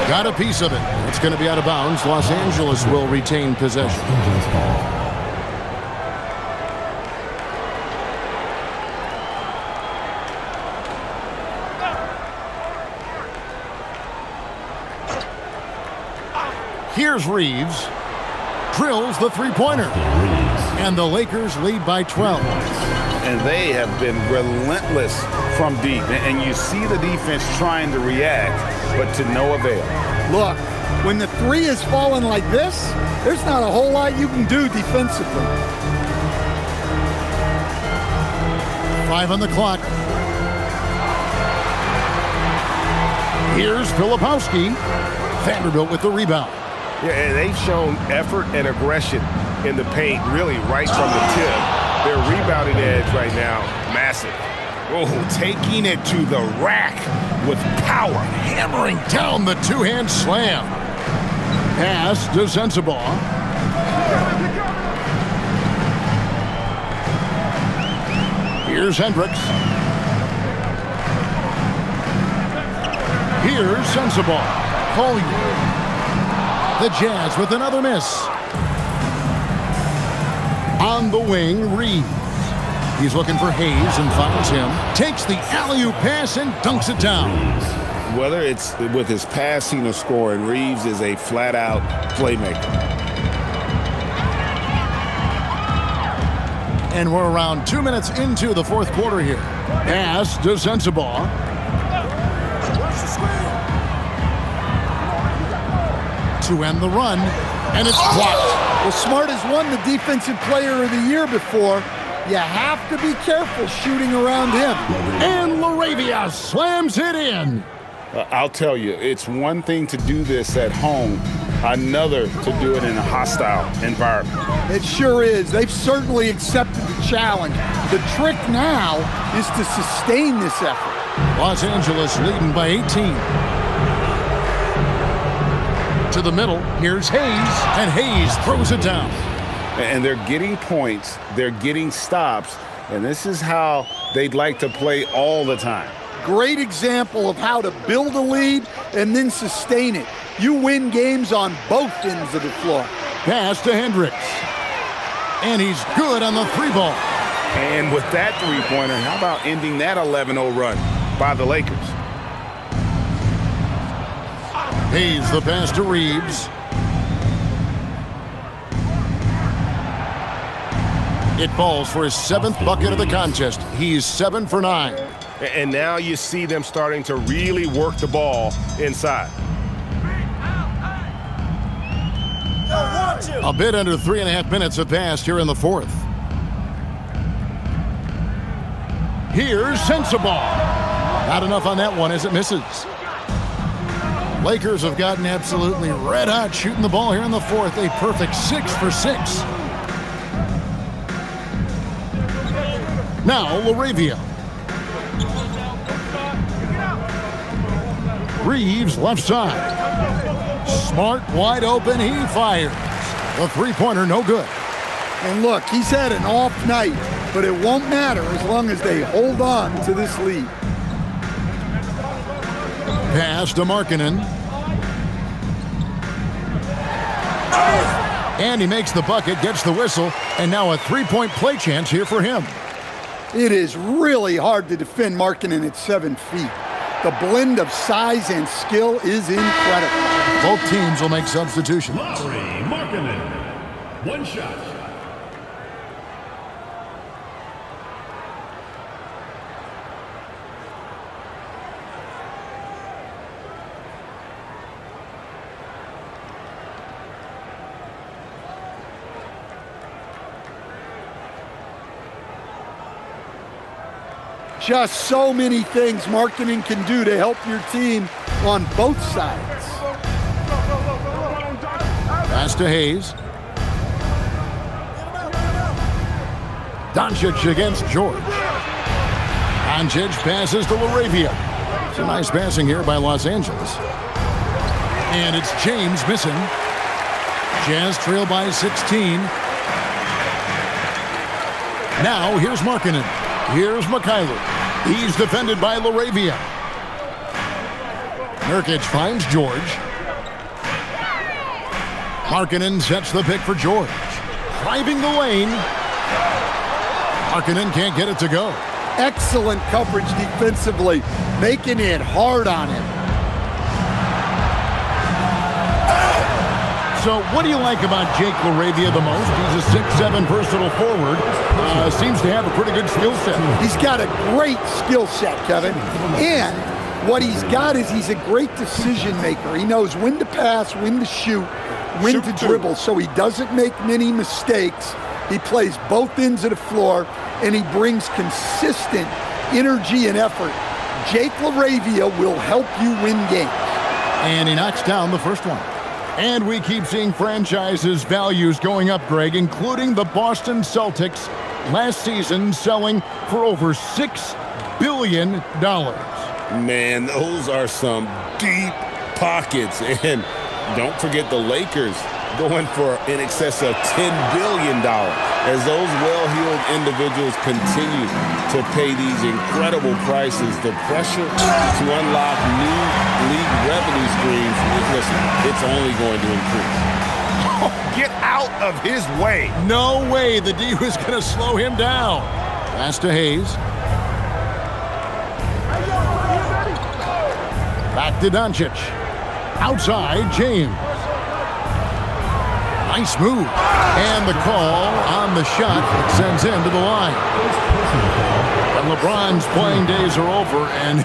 Got a piece of it. It's going to be out of bounds. Los Angeles will retain possession. Here's Reeves. Drills the three-pointer. And the Lakers lead by 12. And they have been relentless from deep. And you see the defense trying to react, but to no avail. Look, when the 3 is falling like this, there's not a whole lot you can do defensively. 5 on the clock. Here's Filipowski. Vanderbilt with the rebound. Yeah, they've shown effort and aggression in the paint, really right from the tip. Their rebounding edge right now, massive. Oh, taking it to the rack with power. Hammering down the two-hand slam. Pass to Sensible. Here's Hendricks. Here's Sensible. Collier. The Jazz with another miss. On the wing, Reeves. He's looking for Hayes and finds him. Takes the alley-oop pass and dunks it down. Whether it's with his passing or scoring, Reeves is a flat-out playmaker. And we're around 2 minutes into the fourth quarter here. Pass to Sensabaugh. To end the run, and it's blocked. Well, Smart has won the Defensive Player of the Year before. You have to be careful shooting around him. And LaRavia slams it in. I'll tell you, it's one thing to do this at home, another to do it in a hostile environment. It sure is. They've certainly accepted the challenge. The trick now is to sustain this effort. Los Angeles leading by 18. To the middle, here's Hayes, and Hayes throws it down. And they're getting points, they're getting stops, and this is how they'd like to play all the time. Great example of how to build a lead and then sustain it. You win games on both ends of the floor. Pass to Hendricks. And he's good on the three ball. And with that three-pointer, how about ending that 11-0 run by the Lakers? Hayes the pass to Reeves. It falls for his 7th bucket of the contest. He's 7 for 9. And now you see them starting to really work the ball inside. A bit under 3.5 minutes have passed here in the fourth. Here's Sensabaugh. Not enough on that one as it misses. Lakers have gotten absolutely red hot shooting the ball here in the fourth. A perfect 6 for 6. Now LaRavia. Reeves left side. Smart wide open. He fires. The three-pointer no good. And look, he's had an off night, but it won't matter as long as they hold on to this lead. Pass to Markkanen. And he makes the bucket, gets the whistle, and now a three-point play chance here for him. It is really hard to defend Markkanen at 7 feet. The blend of size and skill is incredible. Both teams will make substitutions. Markkanen, one shot. Just so many things Markkanen can do to help your team on both sides. Pass to Hayes. Doncic against George. Doncic passes to LaRavia. It's a nice passing here by Los Angeles. And it's James missing. Jazz trail by 16. Now here's Markkanen. Here's Mikhailuk. He's defended by LaRavia. Nurkic finds George. Markkanen sets the pick for George. Driving the lane. Markkanen can't get it to go. Excellent coverage defensively, making it hard on him. So what do you like about Jake LaRavia the most? He's a 6'7" versatile forward. Seems to have a pretty good skill set. He's got a great skill set, Kevin. And what he's got is he's a great decision maker. He knows when to pass, when to shoot, when to dribble, so he doesn't make many mistakes. He plays both ends of the floor, and he brings consistent energy and effort. Jake LaRavia will help you win games. And he knocks down the first one. And we keep seeing franchises' values going up, Greg, including the Boston Celtics last season selling for over $6 billion. Man, those are some deep pockets. And don't forget the Lakers going for in excess of $10 billion as those well-heeled individuals continue to pay these incredible prices. The pressure to unlock new league revenue streams, listen, it's only going to increase. Oh, get out of his way. No way the D was going to slow him down. Pass to Hayes. Back to Doncic. Outside, James. Nice move. And the call on the shot sends him to the line. And LeBron's playing days are over, and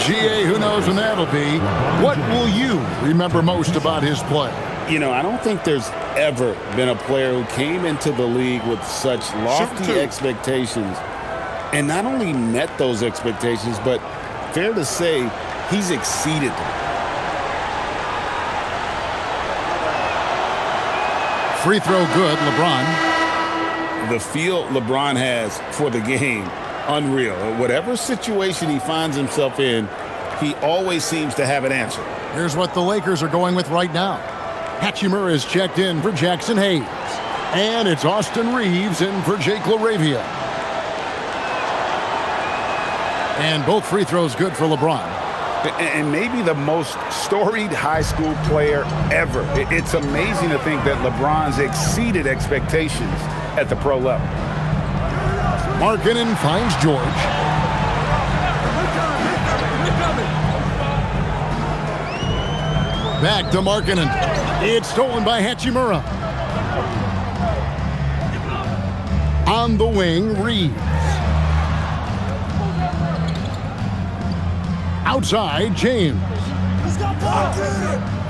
GA, who knows when that'll be. What will you remember most about his play? You know, I don't think there's ever been a player who came into the league with such lofty expectations and not only met those expectations, but fair to say, he's exceeded them. Free throw good, LeBron. The feel LeBron has for the game, unreal. Whatever situation he finds himself in, he always seems to have an answer. Here's what the Lakers are going with right now. Hachimura is checked in for Jackson Hayes. And it's Austin Reeves in for Jake LaRavia. And both free throws good for LeBron. And maybe the most storied high school player ever. It's amazing to think that LeBron's exceeded expectations at the pro level. Markkanen finds George. Back to Markkanen. It's stolen by Hachimura. On the wing, Reeves. Outside, James.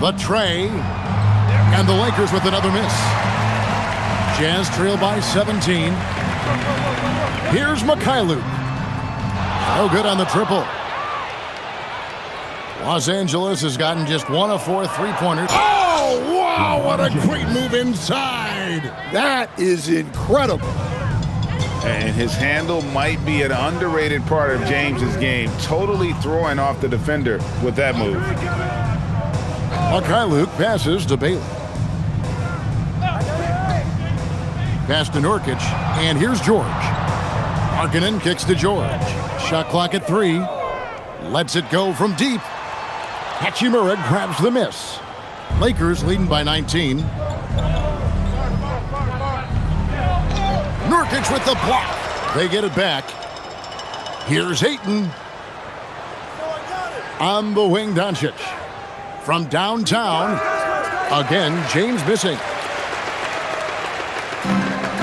The tray. And the Lakers with another miss. Jazz trail by 17. Here's Mikhailuk. No good on the triple. Los Angeles has gotten just 1 of 4 three-pointers. Oh, wow, what a great move inside. That is incredible. And his handle might be an underrated part of James's game, totally throwing off the defender with that move. Mikhailuk passes to Bailey. Pass to Nurkic, and here's George. Markkanen kicks to George. Shot clock at 3. Lets it go from deep. Hachimura grabs the miss. Lakers leading by 19. Nurkic with the block. They get it back. Here's Ayton. On the wing, Doncic. From downtown. Again, James missing.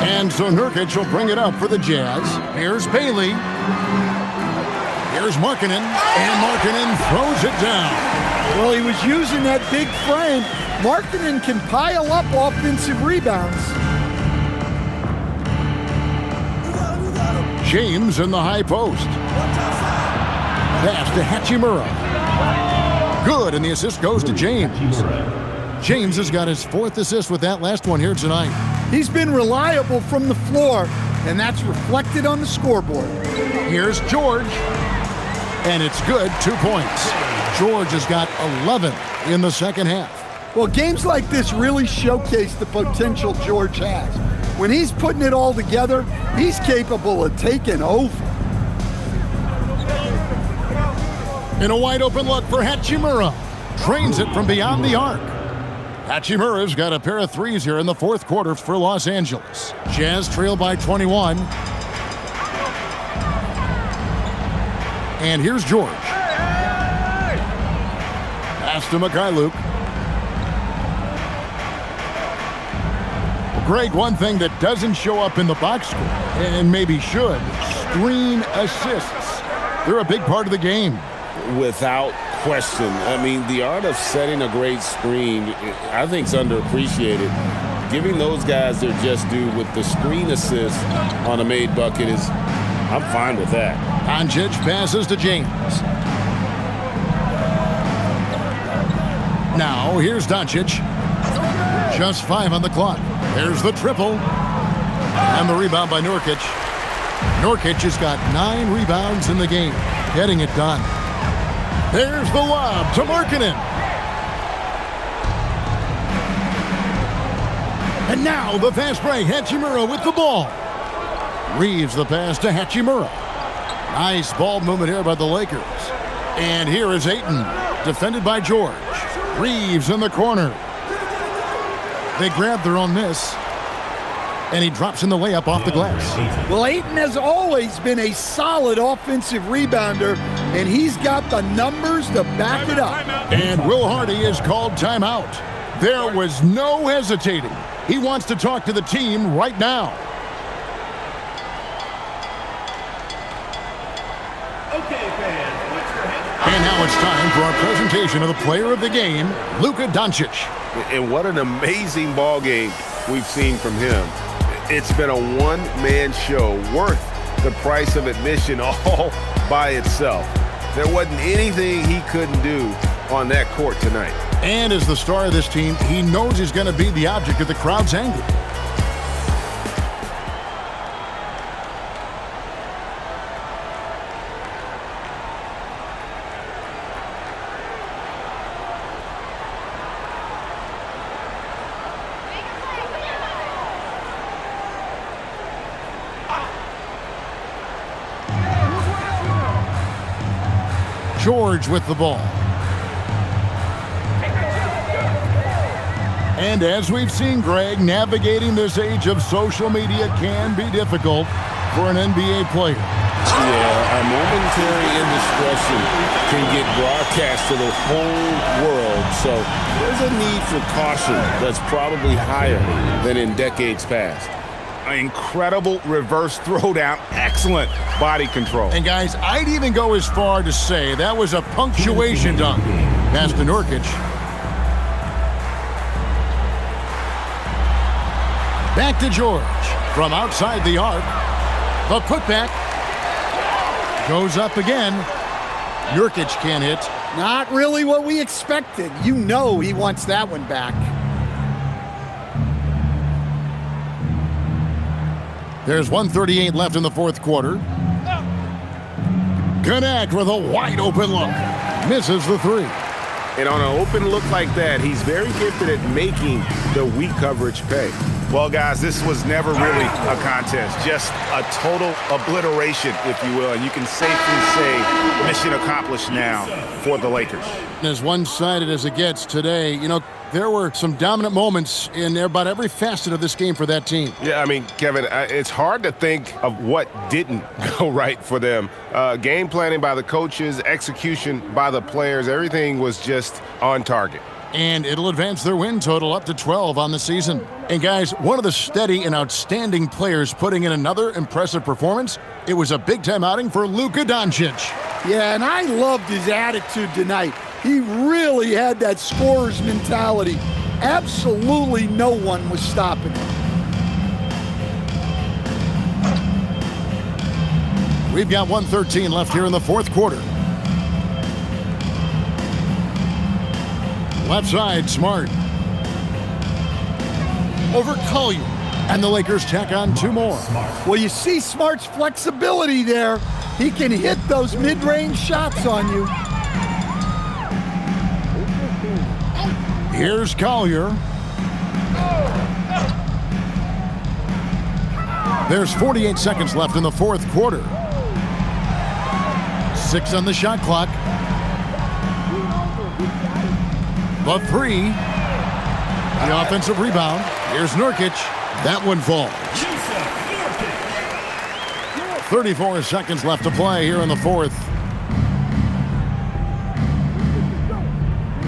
And so Nurkic will bring it up for the Jazz. Here's Bailey. Here's Markkanen. And Markkanen throws it down. Well, he was using that big frame. Markkanen can pile up offensive rebounds. James in the high post. Pass to Hachimura. Good, and the assist goes to James. James has got his 4th assist with that last one here tonight. He's been reliable from the floor, and that's reflected on the scoreboard. Here's George. And it's good, 2 points. George has got 11 in the second half. Well, games like this really showcase the potential George has. When he's putting it all together, he's capable of taking over. In a wide open look for Hachimura. Trains it from beyond the arc. Hachimura's got a pair of threes here in the 4th quarter for Los Angeles. Jazz trail by 21. And here's George. Pass to Mikhailuk. Greg, one thing that doesn't show up in the box score, and maybe should, screen assists. They're a big part of the game. Without question. I mean, the art of setting a great screen, I think, is underappreciated. Giving those guys their just due with the screen assist on a made bucket is, I'm fine with that. Doncic passes to James. Now, here's Doncic. Just 5 on the clock. There's the triple. And the rebound by Nurkic. Nurkic has got 9 rebounds in the game. Getting it done. There's the lob to Markkanen. And now the fast break. Hachimura with the ball. Reeves the pass to Hachimura. Nice ball movement here by the Lakers. And here is Ayton. Defended by George. Reeves in the corner. They grab their own miss. And he drops in the layup off the glass. Well, Ayton has always been a solid offensive rebounder, and he's got the numbers to back it up. And Will Hardy is called timeout. There was no hesitating. He wants to talk to the team right now. Okay, fans, put your hands. And now it's time for our presentation of the player of the game, Luka Doncic. And what an amazing ball game we've seen from him. It's been a one-man show worth the price of admission all by itself. There wasn't anything he couldn't do on that court tonight. And as the star of this team, he knows he's going to be the object of the crowd's anger. George with the ball. And as we've seen, Greg, navigating this age of social media can be difficult for an NBA player. Yeah, a momentary indiscretion can get broadcast to the whole world. So there's a need for caution that's probably higher than in decades past. An incredible reverse throwdown. Excellent body control. And guys, I'd even go as far to say that was a punctuation dunk. Pass to Nurkic. Back to George from outside the arc. The putback goes up again. Nurkic can't hit. Not really what we expected. You know he wants that one back. There's 1:38 left in the fourth quarter. Connect with a wide open look. Misses the three. And on an open look like that, he's very gifted at making the weak coverage pay. Well, guys, this was never really a contest. Just a total obliteration, if you will. And you can safely say mission accomplished now for the Lakers. As one-sided as it gets today, you know, there were some dominant moments in about every facet of this game for that team. Yeah, I mean, Kevin, it's hard to think of what didn't go right for them. Game planning by the coaches, execution by the players, everything was just on target. And it'll advance their win total up to 12 on the season. And guys, one of the steady and outstanding players putting in another impressive performance, it was a big-time outing for Luka Doncic. Yeah, and I loved his attitude tonight. He really had that scorer's mentality. Absolutely no one was stopping him. We've got 1:13 left here in the fourth quarter. Left side, Smart. Over Collier. And the Lakers tack on two more. Well, you see Smart's flexibility there. He can hit those mid-range shots on you. Here's Collier. There's 48 seconds left in the fourth quarter. 6 on the shot clock. The three. The offensive rebound. Here's Nurkic. That one falls. 34 seconds left to play here in the fourth.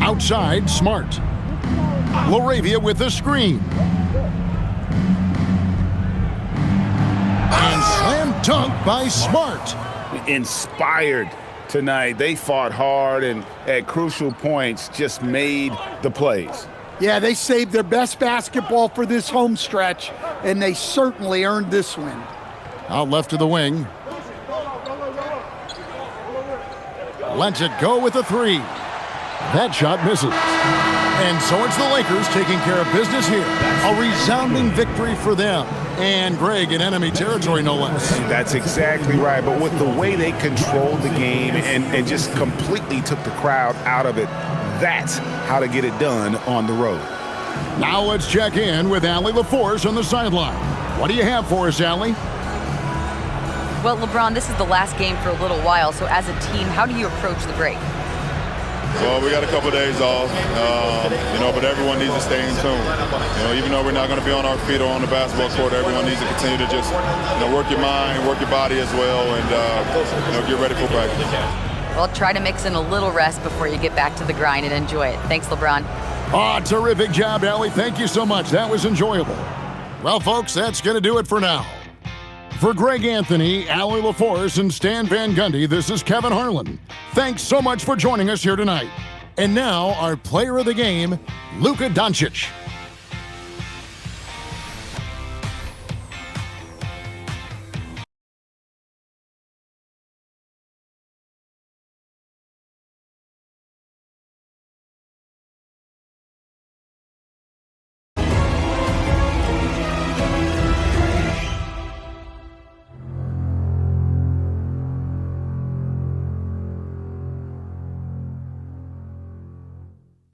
Outside, Smart. Laravia with the screen. And slam dunk by Smart. Inspired tonight. They fought hard and at crucial points just made the plays. Yeah, they saved their best basketball for this home stretch, and they certainly earned this win. Out left to the wing. Lets it go with the three. That shot misses. And so it's the Lakers taking care of business here. A resounding victory for them. And Greg in enemy territory, no less. That's exactly right. But with the way they controlled the game and just completely took the crowd out of it, that's how to get it done on the road. Now let's check in with Allie LaForce on the sideline. What do you have for us, Allie? Well, LeBron, this is the last game for a little while, so as a team, how do you approach the break? Well, we got a couple of days off, but everyone needs to stay in tune. Even though we're not going to be on our feet or on the basketball court, everyone needs to continue to just, work your mind, work your body as well, and, get ready for practice. Well, try to mix in a little rest before you get back to the grind and enjoy it. Thanks, LeBron. Terrific job, Allie. Thank you so much. That was enjoyable. Well, folks, that's going to do it for now. For Greg Anthony, Allie LaForce, and Stan Van Gundy, this is Kevin Harlan. Thanks so much for joining us here tonight. And now, our player of the game, Luka Doncic.